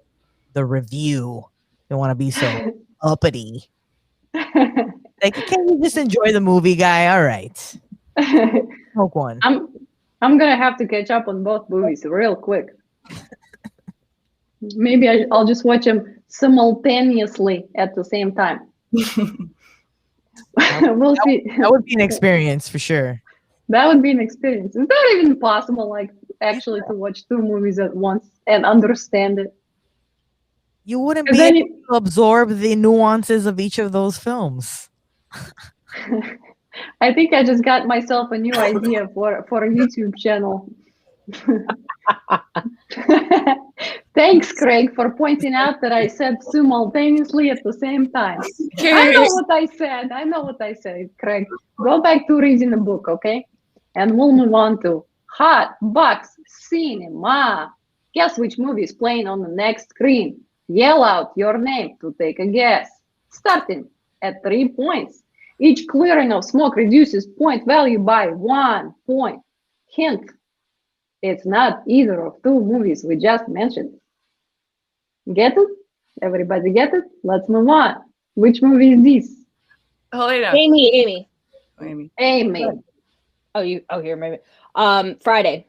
[SPEAKER 6] the review. They want to be so uppity. Like, can you just enjoy the movie, guy? All right, smoke one.
[SPEAKER 2] I'm gonna have to catch up on both movies real quick. Maybe I'll just watch them simultaneously at the same time. We'll see.
[SPEAKER 6] That would be an experience for sure.
[SPEAKER 2] That would be an experience. Is that even possible? Like actually to watch 2 movies at once and understand it?
[SPEAKER 6] You wouldn't
[SPEAKER 2] 'Cause
[SPEAKER 6] be
[SPEAKER 2] then
[SPEAKER 6] able to absorb the nuances of each of those films.
[SPEAKER 2] I think I just got myself a new idea for a YouTube channel. Thanks, Craig, for pointing out that I said simultaneously at the same time. I know what I said, Craig. Go back to reading the book, okay? And we'll move on to Hot Box Cinema. Guess which movie is playing on the next screen. Yell out your name to take a guess. Starting at 3 points. Each clearing of smoke reduces point value by 1 point. Hint, it's not either of 2 movies we just mentioned. Get it? Everybody get it? Let's move on. Which movie is this?
[SPEAKER 3] Helena.
[SPEAKER 4] Amy.
[SPEAKER 3] Amy.
[SPEAKER 2] Amy.
[SPEAKER 4] Oh, here, maybe. Friday.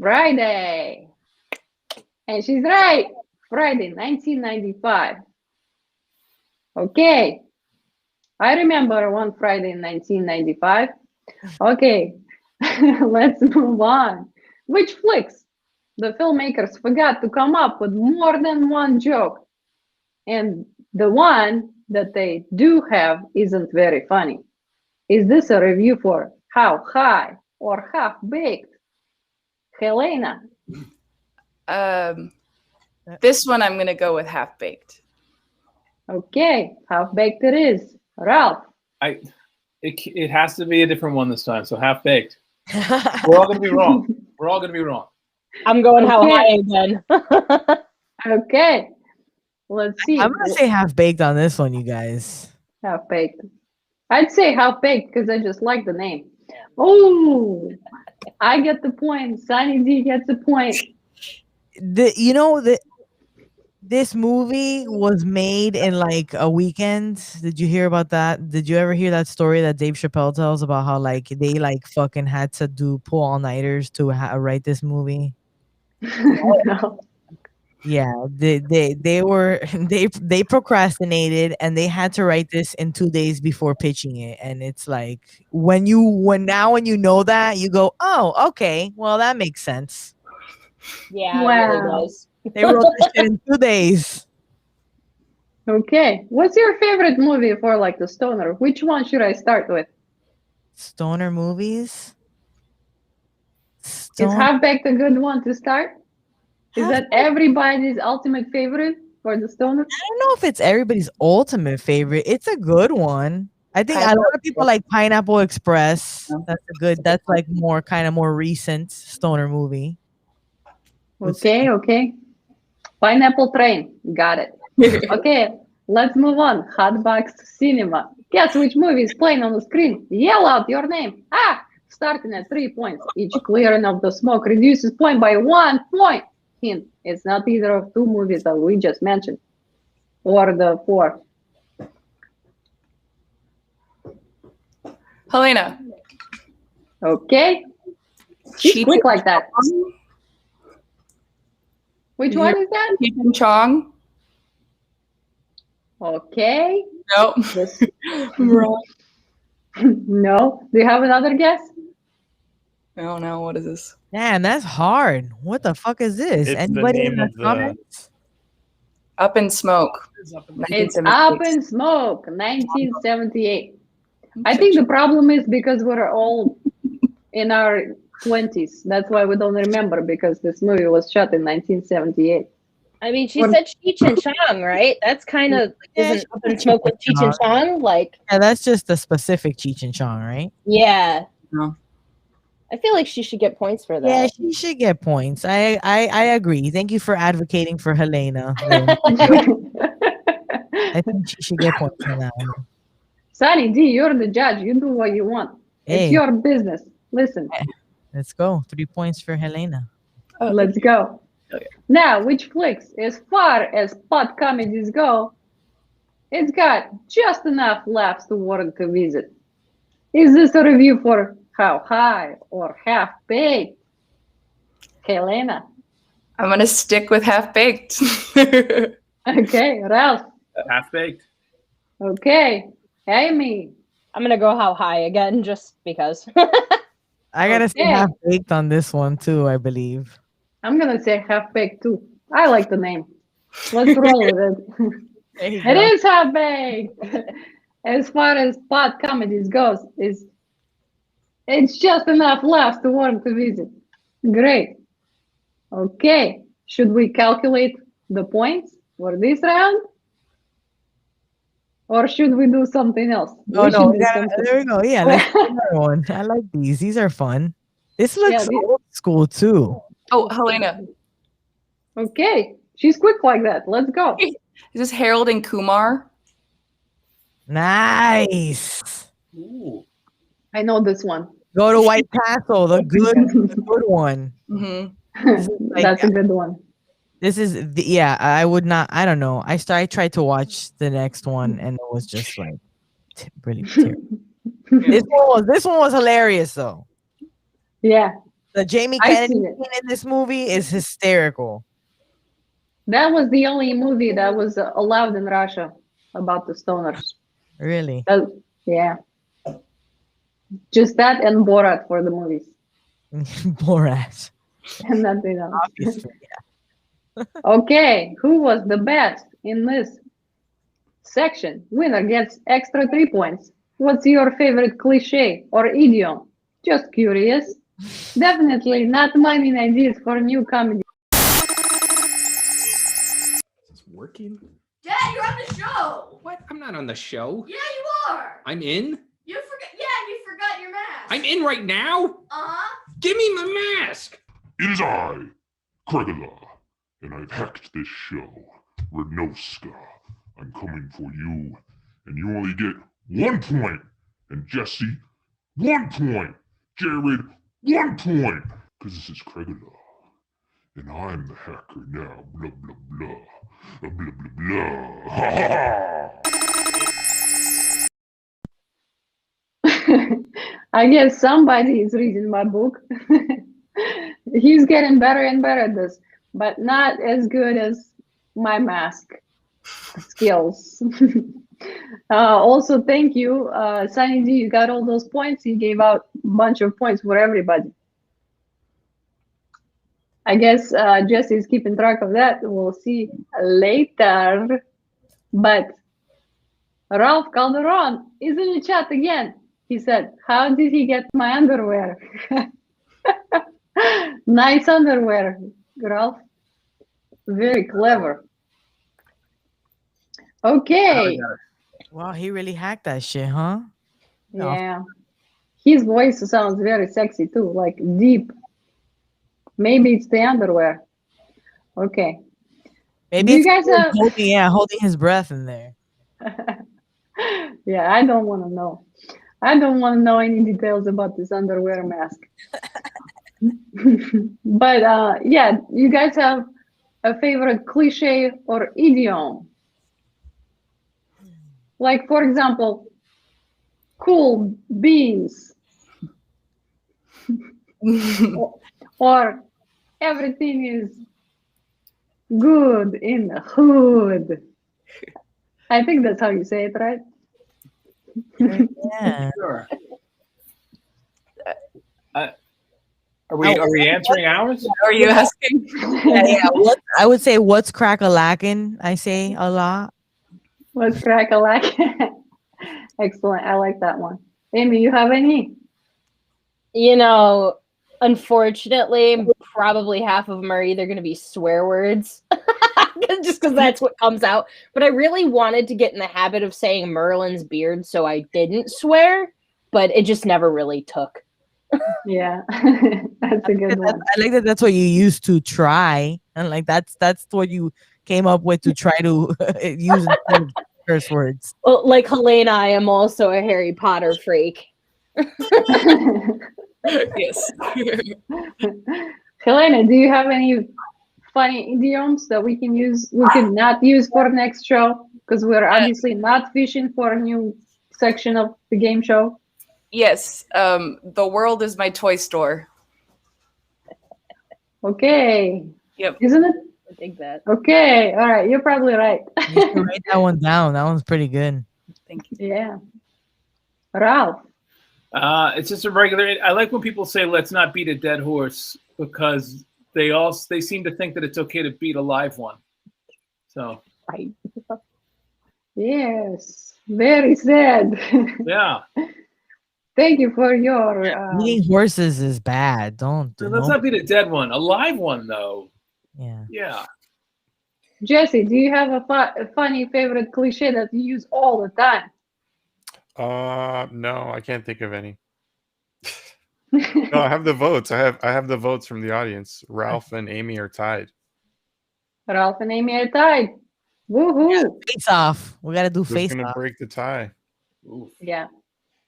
[SPEAKER 2] Friday. And she's right. Friday, 1995. Okay. I remember one Friday in 1995. Okay. Let's move on. Which flicks? The filmmakers forgot to come up with more than one joke. And the one that they do have isn't very funny. Is this a review for How High or Half Baked? Helena.
[SPEAKER 3] This one I'm gonna go with Half Baked.
[SPEAKER 2] Okay, Half Baked it is. Ralph.
[SPEAKER 5] It has to be a different one this time. So Half Baked. We're all gonna be wrong. We're all gonna be wrong.
[SPEAKER 4] I'm going How
[SPEAKER 2] Okay.
[SPEAKER 4] High again.
[SPEAKER 2] Okay. Let's see.
[SPEAKER 6] I'm gonna say half baked on this one, you guys.
[SPEAKER 2] Half Baked. I'd say Half Baked because I just like the name. Oh, I get the point. Sunny D gets the point.
[SPEAKER 6] This movie was made in like a weekend. Did you hear about that? Did you ever hear that story that Dave Chappelle tells about how like they like fucking had to pull all-nighters to write this movie?
[SPEAKER 2] No.
[SPEAKER 6] Yeah, they were they procrastinated and they had to write this in 2 days before pitching it. And it's like when you know that, you go, oh, okay, well that makes sense.
[SPEAKER 4] Yeah, it
[SPEAKER 2] Wow.
[SPEAKER 4] really does.
[SPEAKER 6] They wrote this shit in 2 days.
[SPEAKER 2] Okay. What's your favorite movie for like the stoner? Which one should I start with?
[SPEAKER 6] Stoner movies.
[SPEAKER 2] Is
[SPEAKER 6] Stoner.
[SPEAKER 2] Half Baked a good one to start? Is that everybody's ultimate favorite for the stoner?
[SPEAKER 6] I don't know if it's everybody's ultimate favorite. It's a good one. I think a lot of people like Pineapple Express. That's like more recent stoner movie.
[SPEAKER 2] Okay. Pineapple Train. Got it. Okay, let's move on. Hotbox Cinema. Guess which movie is playing on the screen? Yell out your name. Starting at 3 points. Each clearing of the smoke reduces point by 1 point. Hint, it's not either of two movies that we just mentioned. Or the four.
[SPEAKER 3] Helena.
[SPEAKER 2] Okay. She's
[SPEAKER 3] Cheech
[SPEAKER 2] quick like that.
[SPEAKER 3] Chong?
[SPEAKER 2] Which one is that?
[SPEAKER 3] Cheech and Chong?
[SPEAKER 2] Okay.
[SPEAKER 3] No.
[SPEAKER 2] This-
[SPEAKER 3] I'm wrong.
[SPEAKER 2] No. Do you have another guess?
[SPEAKER 3] I don't know. What is this?
[SPEAKER 6] Damn, that's hard. What the fuck is this?
[SPEAKER 1] It's the
[SPEAKER 6] Anybody in
[SPEAKER 1] name
[SPEAKER 6] the
[SPEAKER 1] of the-
[SPEAKER 6] comments?
[SPEAKER 3] Up in Smoke.
[SPEAKER 2] It's
[SPEAKER 3] 1978.
[SPEAKER 2] Up in Smoke, 1978. I think the problem is because we're all in our 20s. That's why we don't remember, because this movie was shot in 1978.
[SPEAKER 4] I mean, she
[SPEAKER 2] What-
[SPEAKER 4] said Cheech and Chong, right? That's kind of
[SPEAKER 6] Yeah,
[SPEAKER 4] isn't Up in Smoke with Cheech and Chong? Like,
[SPEAKER 6] Yeah, that's just the specific Cheech and Chong, right?
[SPEAKER 4] yeah.
[SPEAKER 3] No.
[SPEAKER 4] I feel like she should get points for
[SPEAKER 6] Yeah,
[SPEAKER 4] that.
[SPEAKER 6] she should get points. I agree. Thank you for advocating for Helena. I think she should get points for that one.
[SPEAKER 2] Sonny D, you're the judge. You do what you want.
[SPEAKER 6] Hey.
[SPEAKER 2] It's your business. Listen,
[SPEAKER 6] Let's go. 3 points for Helena.
[SPEAKER 2] let's go.
[SPEAKER 3] Okay.
[SPEAKER 2] Now, which flicks, as far as pot comedies go, it's got just enough laughs to warrant a visit. Is this a review for How High or Half Baked? Helena.
[SPEAKER 3] I'm gonna stick with Half Baked.
[SPEAKER 2] Okay, Ralph.
[SPEAKER 5] Half Baked.
[SPEAKER 2] Okay, Amy.
[SPEAKER 4] I'm gonna go How High again, just because.
[SPEAKER 6] I gotta say
[SPEAKER 2] Okay.
[SPEAKER 6] half baked on this one too, I believe.
[SPEAKER 2] I'm gonna say Half Baked too. I like the name. Let's roll with it. It is Half Baked. As far as pot comedies goes, it's just enough laughs to warrant a visit. Great. Okay, should we calculate the points for this round? Or should we do something else?
[SPEAKER 6] Oh
[SPEAKER 2] We
[SPEAKER 6] no,
[SPEAKER 2] should do something-
[SPEAKER 6] there we go. Yeah, let's do another one. I like these. These are fun. This looks
[SPEAKER 2] these-
[SPEAKER 6] old school too.
[SPEAKER 3] Oh, Helena.
[SPEAKER 2] Okay, she's quick like that. Let's go.
[SPEAKER 3] Is this Harold and Kumar?
[SPEAKER 6] Nice.
[SPEAKER 5] Ooh.
[SPEAKER 2] I know this one.
[SPEAKER 6] Go to White Castle, the good one.
[SPEAKER 3] Mm-hmm.
[SPEAKER 2] That's a good one.
[SPEAKER 6] This is yeah. I would not. I don't know. I tried to watch the next one, and it was just like really terrible. This one was hilarious though.
[SPEAKER 2] Yeah,
[SPEAKER 6] The Jamie
[SPEAKER 2] I
[SPEAKER 6] Kennedy
[SPEAKER 2] seen it.
[SPEAKER 6] scene in this movie is hysterical.
[SPEAKER 2] that was the only movie that was allowed in Russia about the stoners.
[SPEAKER 6] Really.
[SPEAKER 2] Yeah, just that and Borat for the movies,
[SPEAKER 6] Borat.
[SPEAKER 2] and nothing else.
[SPEAKER 6] Obviously.
[SPEAKER 2] Okay, who was the best in this section? Winner gets extra 3 points. What's your favorite cliche or idiom? Just curious. Definitely not my main ideas for new comedy.
[SPEAKER 7] Is this working?
[SPEAKER 8] Dad, you're on the show.
[SPEAKER 7] What? I'm not on the show.
[SPEAKER 8] Yeah, you are.
[SPEAKER 7] I'm in?
[SPEAKER 8] You forgot. Yeah, you forgot your mask.
[SPEAKER 7] I'm in right now?
[SPEAKER 8] Uh-huh.
[SPEAKER 7] Give me my mask!
[SPEAKER 9] It is I, Kregala, and I've hacked this show, Renoska. I'm coming for you, and you only get 1 point. And Jesse, 1 point. Jared, 1 point. Because this is Kregala, and I'm the hacker now. Blah, blah, blah. Blah, blah, blah. Ha, ha, ha.
[SPEAKER 2] I guess somebody is reading my book. He's getting better and better at this, but not as good as my mask skills. Also, thank you, Sunny D. You got all those points. You gave out a bunch of points for everybody. I guess Jesse is keeping track of that. We'll see later. But Ralph Calderon is in the chat again. He said, "How did he get my underwear?" Nice underwear, Ralph. Very clever. Okay.
[SPEAKER 6] Wow, he really hacked that shit, huh? No.
[SPEAKER 2] Yeah. His voice sounds very sexy too, like deep. Maybe it's the underwear. Okay.
[SPEAKER 6] Maybe
[SPEAKER 2] Do you
[SPEAKER 6] it's
[SPEAKER 2] guys have-
[SPEAKER 6] holding his breath in there.
[SPEAKER 2] Yeah, I don't want to know. I don't want to know any details about this underwear mask. But yeah, you guys have a favorite cliche or idiom? Like, for example, cool beans. Or everything is good in the hood. I think that's how you say it, right?
[SPEAKER 6] Yeah.
[SPEAKER 5] Sure. Are we answering ours?
[SPEAKER 3] Are you asking?
[SPEAKER 6] Yeah. I would say what's crack-a-lackin'. I say a lot.
[SPEAKER 2] Let's crack a lack. Excellent. I like that one. Amy, you have any?
[SPEAKER 4] You know, unfortunately, probably half of them are either going to be swear words, just because that's what comes out. But I really wanted to get in the habit of saying Merlin's beard, so I didn't swear, but it just never really took.
[SPEAKER 2] Yeah, that's a good one.
[SPEAKER 6] I like that. That's what you used to try, and like that's what you came up with to try to use instead of curse words.
[SPEAKER 4] Well, like Helena, I am also a Harry Potter freak.
[SPEAKER 3] Yes.
[SPEAKER 2] Helena, do you have any funny idioms that we can use? We can not use for next show because we're obviously not fishing for a new section of the game show.
[SPEAKER 3] Yes. The world is my toy store.
[SPEAKER 2] Okay.
[SPEAKER 3] Yep.
[SPEAKER 2] Isn't it?
[SPEAKER 4] I think that.
[SPEAKER 2] Okay. All right. You're probably right.
[SPEAKER 6] You should write that one down. That one's pretty good.
[SPEAKER 3] Thank you.
[SPEAKER 2] Yeah. Ralph.
[SPEAKER 5] It's just a regular. I like when people say "let's not beat a dead horse" because they seem to think that it's okay to beat a live one. So
[SPEAKER 2] Right. Yes. Very sad.
[SPEAKER 5] yeah,
[SPEAKER 2] Thank you for your.
[SPEAKER 6] Eating horses is bad. Don't do.
[SPEAKER 5] let's not beat a dead one. A live one though.
[SPEAKER 6] Yeah.
[SPEAKER 5] Yeah.
[SPEAKER 2] Jesse, do you have a funny favorite cliche that you use all the time?
[SPEAKER 1] No, I can't think of any. No, I have the votes. I have the votes from the audience. Ralph and Amy are tied.
[SPEAKER 2] Ralph and Amy are tied. Woohoo!
[SPEAKER 6] Face off. We gotta do
[SPEAKER 1] Who's
[SPEAKER 6] face
[SPEAKER 1] gonna
[SPEAKER 6] off.
[SPEAKER 1] break the tie?
[SPEAKER 5] Oof.
[SPEAKER 2] Yeah.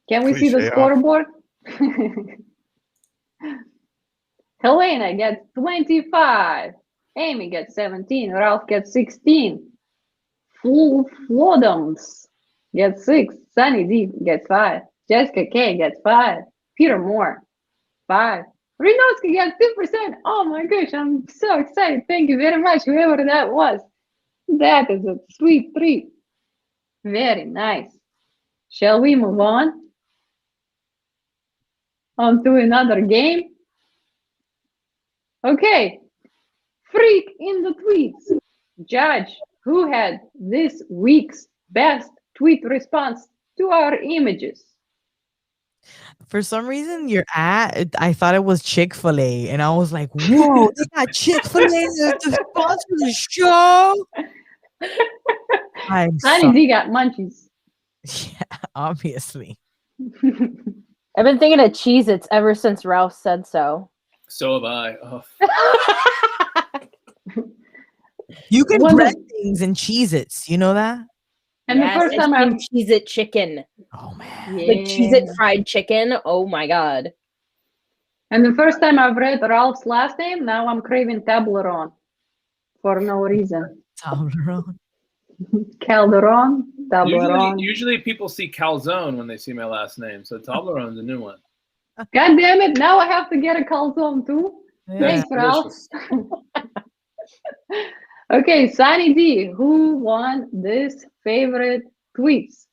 [SPEAKER 2] Can we see the
[SPEAKER 1] Cliche off.
[SPEAKER 2] scoreboard? Helena gets 25. Amy gets 17. Ralph gets 16. Full Flodums gets 6. Sunny D gets 5. Jessica K gets 5. Peter Moore, 5. Renoski gets 2%. Oh my gosh, I'm so excited. Thank you very much, whoever that was. That is a sweet treat. Very nice. Shall we move on? On to another game? Okay. Freak in the tweets. Judge who had this week's best tweet response to our images.
[SPEAKER 6] For some reason, I thought it was Chick-fil-A, and I was like, "Whoa, they got Chick-fil-A to sponsor the show." I'm
[SPEAKER 2] Honey
[SPEAKER 6] sorry.
[SPEAKER 2] D got munchies.
[SPEAKER 6] Yeah, obviously.
[SPEAKER 4] I've been thinking of Cheez-Its ever since Ralph said so.
[SPEAKER 5] So have I. Oh.
[SPEAKER 6] You can
[SPEAKER 2] One
[SPEAKER 6] bread
[SPEAKER 2] of-
[SPEAKER 6] things in Cheez-Its. You know that?
[SPEAKER 2] And the first time I
[SPEAKER 4] Cheez-It chicken.
[SPEAKER 6] Oh man.
[SPEAKER 4] Like Cheez-It fried chicken. Oh my god.
[SPEAKER 2] And the first time I've read Ralph's last name, now I'm craving Toblerone for no reason.
[SPEAKER 6] Toblerone.
[SPEAKER 2] Calderon, Toblerone.
[SPEAKER 5] Usually people see calzone when they see my last name, so Toblerone's a new one.
[SPEAKER 2] God damn it! Now I have to get a calzone too.
[SPEAKER 6] Yeah.
[SPEAKER 2] Thanks, Ralph.
[SPEAKER 5] Delicious.
[SPEAKER 2] Okay, Sunny D, who won this favorite tweets?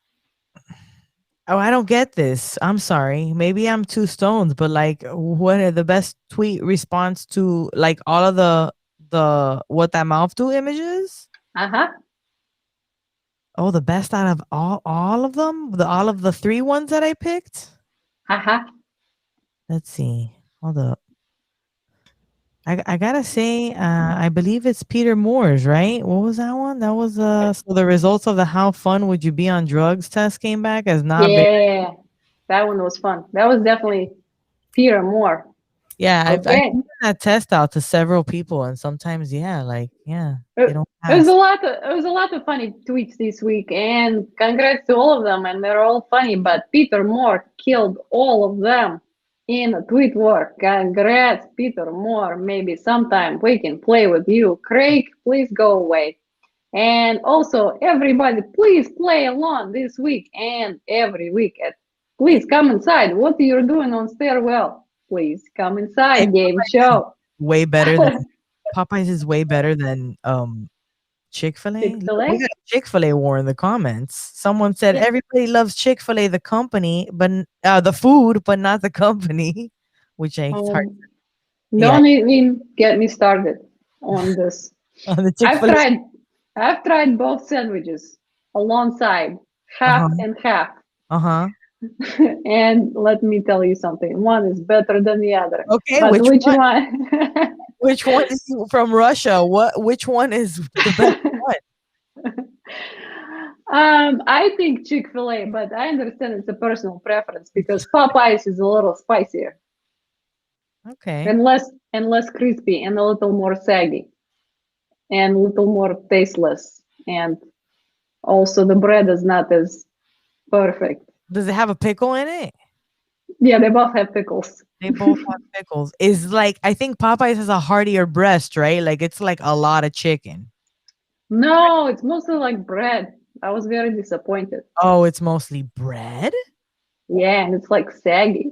[SPEAKER 6] Oh, I don't get this. I'm sorry. Maybe I'm too stoned, but like, what are the best tweet response to like all of the what that mouth do images?
[SPEAKER 2] Uh-huh.
[SPEAKER 6] Oh, the best out of all of them? All of the 3 ones that I picked?
[SPEAKER 2] Uh-huh.
[SPEAKER 6] Let's see. Hold up. I gotta say, I believe it's Peter Moore's, right? What was that one? That was so the results of the How Fun Would You Be on Drugs test came back as not very.
[SPEAKER 2] Yeah, that one was fun. That was definitely Peter Moore.
[SPEAKER 6] Yeah, I've
[SPEAKER 2] Okay.
[SPEAKER 6] given that test out to several people, and sometimes, yeah, like, yeah,
[SPEAKER 2] It-
[SPEAKER 6] they don't
[SPEAKER 2] It was
[SPEAKER 6] pass.
[SPEAKER 2] a lot of funny tweets this week, and congrats to all of them, and they're all funny. But Peter Moore killed all of them in a tweet war. Congrats, Peter Moore. Maybe sometime we can play with you. Craig, please go away. And also, everybody, please play along this week and every week. Please come inside. What are you doing on stairwell? Please come inside. Game show.
[SPEAKER 6] Way better than Popeyes is way better than Chick-fil-A.
[SPEAKER 2] Chick-fil-A?
[SPEAKER 6] We got a Chick-fil-A war in the comments. Someone said
[SPEAKER 2] Yeah.
[SPEAKER 6] everybody loves Chick-fil-A, the company, but the food, but not the company, which I hard
[SPEAKER 2] Don't even get me started on this.
[SPEAKER 6] on the
[SPEAKER 2] I've
[SPEAKER 6] Chick-fil-A.
[SPEAKER 2] tried both sandwiches alongside, half
[SPEAKER 6] Uh-huh.
[SPEAKER 2] and half.
[SPEAKER 6] Uh-huh.
[SPEAKER 2] And let me tell you something. One is better than the other.
[SPEAKER 6] Okay,
[SPEAKER 2] But
[SPEAKER 6] which one?
[SPEAKER 2] one?
[SPEAKER 6] Which one is from Russia? Which one is the best one?
[SPEAKER 2] I think Chick-fil-A, but I understand it's a personal preference because Popeyes is a little spicier
[SPEAKER 6] Okay.
[SPEAKER 2] and less crispy and a little more saggy and a little more tasteless. And also the bread is not as perfect.
[SPEAKER 6] Does it have a pickle in it?
[SPEAKER 2] Yeah, they both have pickles.
[SPEAKER 6] They both have pickles. Is like I think Popeyes has a heartier breast, right? Like it's like a lot of chicken.
[SPEAKER 2] No, it's mostly like bread. I was very disappointed.
[SPEAKER 6] Oh, it's mostly bread?
[SPEAKER 2] Yeah, and it's like saggy.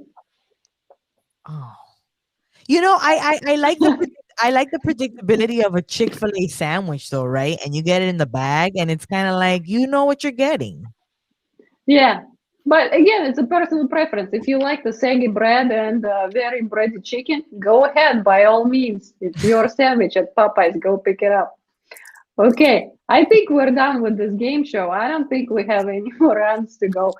[SPEAKER 6] Oh. You know, I like I like the predictability of a Chick-fil-A sandwich though, right? And you get it in the bag and it's kind of like you know what you're getting.
[SPEAKER 2] Yeah, but again, it's a personal preference. If you like the saggy bread and very bready chicken, go ahead by all means. It's your sandwich at Popeyes. Go pick it up. Okay, I think we're done with this game show. I don't think we have any more rounds to go.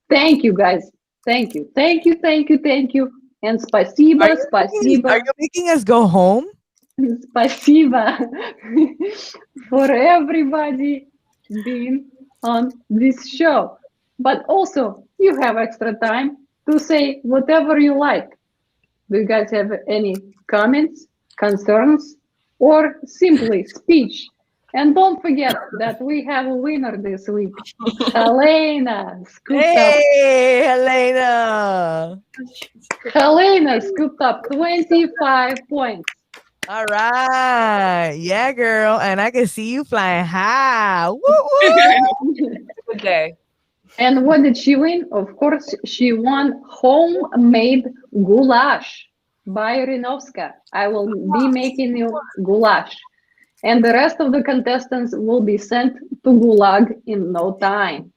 [SPEAKER 2] Thank you, guys. Thank you. Thank you. Thank you. Thank you. And spasiba,
[SPEAKER 6] Are you
[SPEAKER 2] spasiba,
[SPEAKER 6] making us go home?
[SPEAKER 2] spasiba for everybody being on this show. But also, you have extra time to say whatever you like. Do you guys have any comments, concerns, or simply speech? And don't forget that we have a winner this week. Helena scooped
[SPEAKER 6] Hey, Helena.
[SPEAKER 2] Helena scooped up 25 points.
[SPEAKER 6] All right. Yeah, girl. And I can see you flying high. Woo, woo.
[SPEAKER 3] Good day.
[SPEAKER 2] And what did she win? Of course, she won homemade goulash by Rinovska. I will be making you goulash. And the rest of the contestants will be sent to Gulag in no time.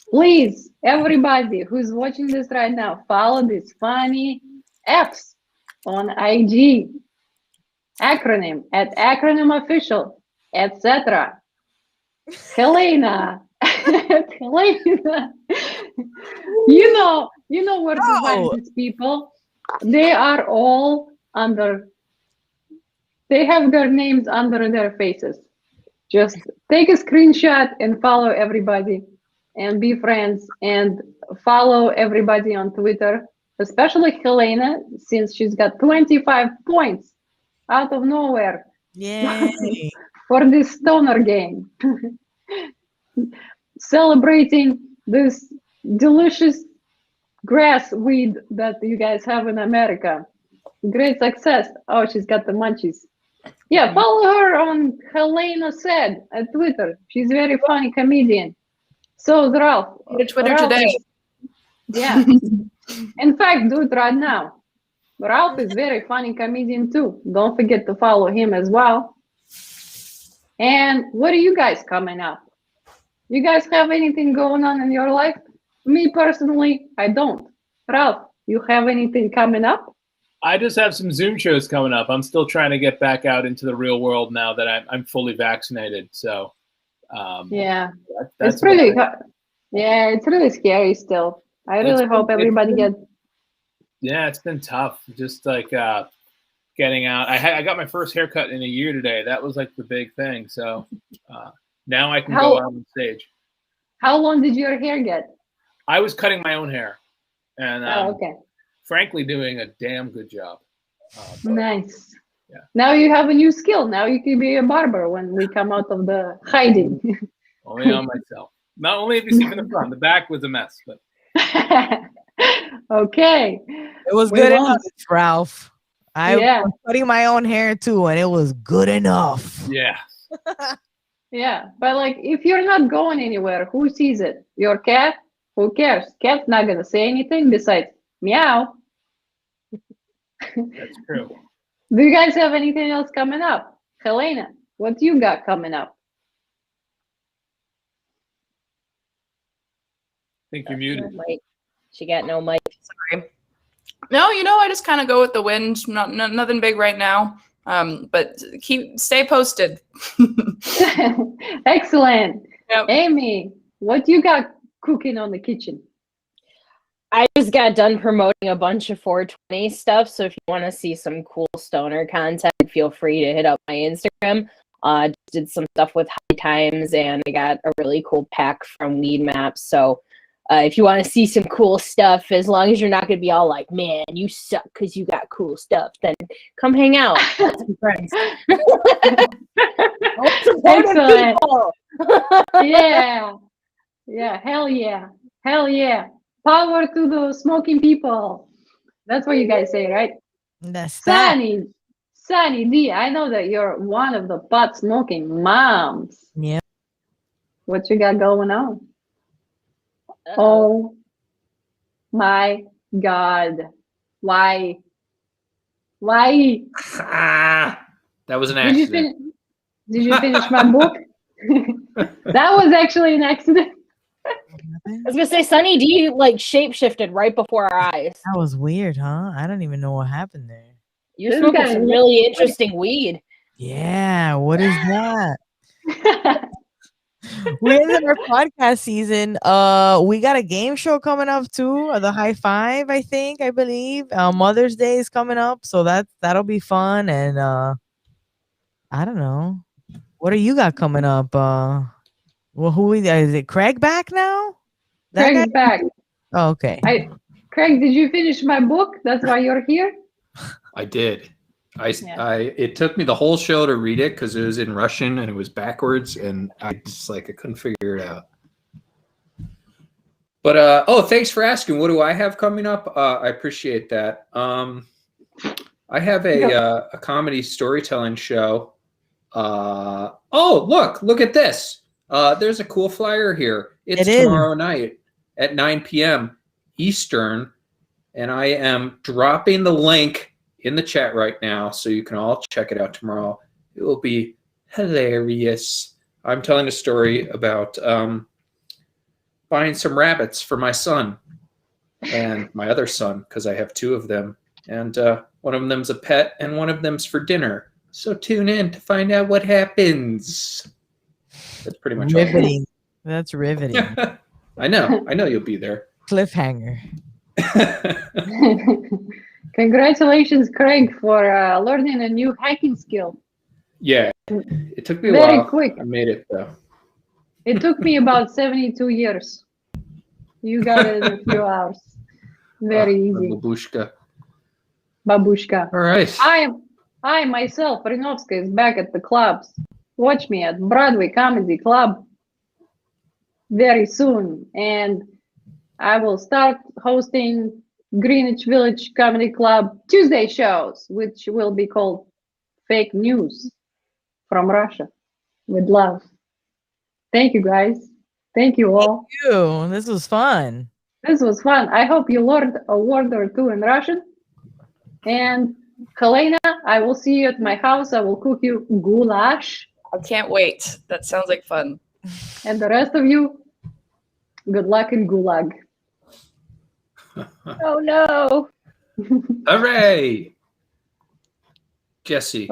[SPEAKER 2] Please, everybody who's watching this right now, follow these funny Fs on IG. Acronym at acronym official, etc. Helena. Helena. You know where to find these people. They are all under, they have their names under their faces. Just take a screenshot and follow everybody and be friends and follow everybody on Twitter, especially Helena, since she's got 25 points out of nowhere.
[SPEAKER 6] Yay.
[SPEAKER 2] For this stoner game. Celebrating this delicious grass weed that you guys have in America. Great success. Oh, she's got the munchies. Yeah, follow her on Helena Said at Twitter. She's a very funny comedian. So is Ralph.
[SPEAKER 3] Go to Twitter
[SPEAKER 2] Ralph
[SPEAKER 3] today.
[SPEAKER 2] is- yeah. In fact, do it right now. Ralph is very funny comedian too. Don't forget to follow him as well. And what are you guys coming up? You guys have anything going on in your life? Me personally, I don't. Ralph, you have anything coming up?
[SPEAKER 5] I just have some Zoom shows coming up. I'm still trying to get back out into the real world now that I'm fully vaccinated. So
[SPEAKER 2] Yeah,
[SPEAKER 5] that's
[SPEAKER 2] it's pretty.
[SPEAKER 5] about it.
[SPEAKER 2] Yeah, it's really scary still. I really hope everybody gets.
[SPEAKER 5] Yeah, it's been tough. Just like getting out. I got my first haircut in a year today. That was like the big thing. So now I can go out on stage.
[SPEAKER 2] How long did your hair get?
[SPEAKER 5] I was cutting my own hair, and
[SPEAKER 2] Okay,
[SPEAKER 5] frankly, doing a damn good job.
[SPEAKER 2] nice.
[SPEAKER 5] Yeah.
[SPEAKER 2] Now you have a new skill. Now you can be a barber when we come out of the hiding.
[SPEAKER 5] Only on myself. Not only if you see from the front, the back was a mess. But
[SPEAKER 2] Okay.
[SPEAKER 6] It was
[SPEAKER 2] We
[SPEAKER 6] good
[SPEAKER 2] won.
[SPEAKER 6] enough, Ralph. I
[SPEAKER 2] Yeah.
[SPEAKER 6] was cutting my own hair too, and it was good enough.
[SPEAKER 5] yeah,
[SPEAKER 2] Yeah, but like if you're not going anywhere, who sees it? Your cat? Who cares? Cat's not gonna say anything besides meow.
[SPEAKER 5] that's true.
[SPEAKER 2] Do you guys have anything else coming up? Helena, what you got coming up?
[SPEAKER 5] I think you're muted.
[SPEAKER 4] Mic. She got no mic.
[SPEAKER 3] Sorry. No, I just kind of go with the wind. Nothing big right now. But stay posted.
[SPEAKER 2] Excellent.
[SPEAKER 3] Yep.
[SPEAKER 2] Amy, what you got cooking on the kitchen?
[SPEAKER 4] I just got done promoting a bunch of 420 stuff. So if you want to see some cool stoner content, feel free to hit up my Instagram. Just did some stuff with High Times, and I got a really cool pack from Weed Maps. So if you want to see some cool stuff, as long as you're not going to be all like, man, you suck because you got cool stuff, then come hang out. Have some friends.
[SPEAKER 2] Excellent. Yeah. Yeah. Hell yeah. Hell yeah. Power to the smoking people. That's what you guys say, right?
[SPEAKER 6] That's that.
[SPEAKER 2] Sunny D, I know that you're one of the pot smoking moms.
[SPEAKER 6] Yeah.
[SPEAKER 2] What you got going on? Oh my God. Why?
[SPEAKER 7] That was an
[SPEAKER 2] Did you
[SPEAKER 7] accident.
[SPEAKER 2] Did you finish my book? That was actually an accident.
[SPEAKER 4] I was gonna say Sunny D like shapeshifted right before our eyes.
[SPEAKER 6] That was weird, huh? I don't even know what happened there.
[SPEAKER 4] You're
[SPEAKER 2] This
[SPEAKER 4] smoking
[SPEAKER 2] guy
[SPEAKER 4] some
[SPEAKER 2] is-
[SPEAKER 4] really interesting weed.
[SPEAKER 6] Yeah, what is that? We're in our podcast season. We got a game show coming up too. The High Five, I believe. Mother's Day is coming up, so that'll be fun. And I don't know. What do you got coming up? Well, who is it? Craig back now? That
[SPEAKER 2] Craig's
[SPEAKER 6] guy?
[SPEAKER 2] back.
[SPEAKER 6] Oh, okay.
[SPEAKER 2] Craig, did you finish my book? That's why you're here?
[SPEAKER 7] I did.
[SPEAKER 2] Yeah.
[SPEAKER 7] It took me the whole show to read it because it was in Russian and it was backwards, and I couldn't figure it out. But thanks for asking. What do I have coming up? I appreciate that. I have a comedy storytelling show. Look at this. There's a cool flyer here. It's
[SPEAKER 6] It is.
[SPEAKER 7] tomorrow night at 9 p.m. Eastern, and I am dropping the link in the chat right now so you can all check it out tomorrow. It will be hilarious. I'm telling a story about buying some rabbits for my son and my other son, because I have two of them. And one of them's a pet and one of them's for dinner. So tune in to find out what happens. That's pretty much all.
[SPEAKER 6] Riveting. That's riveting.
[SPEAKER 7] I know you'll be there.
[SPEAKER 6] Cliffhanger.
[SPEAKER 2] Congratulations, Craig, for learning a new hacking skill.
[SPEAKER 7] Yeah, it took me a
[SPEAKER 2] Very
[SPEAKER 7] while.
[SPEAKER 2] quick.
[SPEAKER 7] I made it though.
[SPEAKER 2] It took me about 72 years. You got it in a few hours. Very easy.
[SPEAKER 7] Babushka.
[SPEAKER 2] Babushka.
[SPEAKER 7] All right.
[SPEAKER 2] I myself, Rinovska, is back at the clubs. Watch me at Broadway Comedy Club very soon. And I will start hosting Greenwich Village Comedy Club Tuesday shows, which will be called Fake News from Russia with love. Thank you, guys. Thank you all.
[SPEAKER 6] Thank you. This was fun.
[SPEAKER 2] This was fun. I hope you learned a word or two in Russian. And Helena, I will see you at my house. I will cook you goulash.
[SPEAKER 3] I can't wait. That sounds like fun.
[SPEAKER 2] And the rest of you, good luck in Gulag.
[SPEAKER 4] Oh no.
[SPEAKER 7] Hooray! Jesse.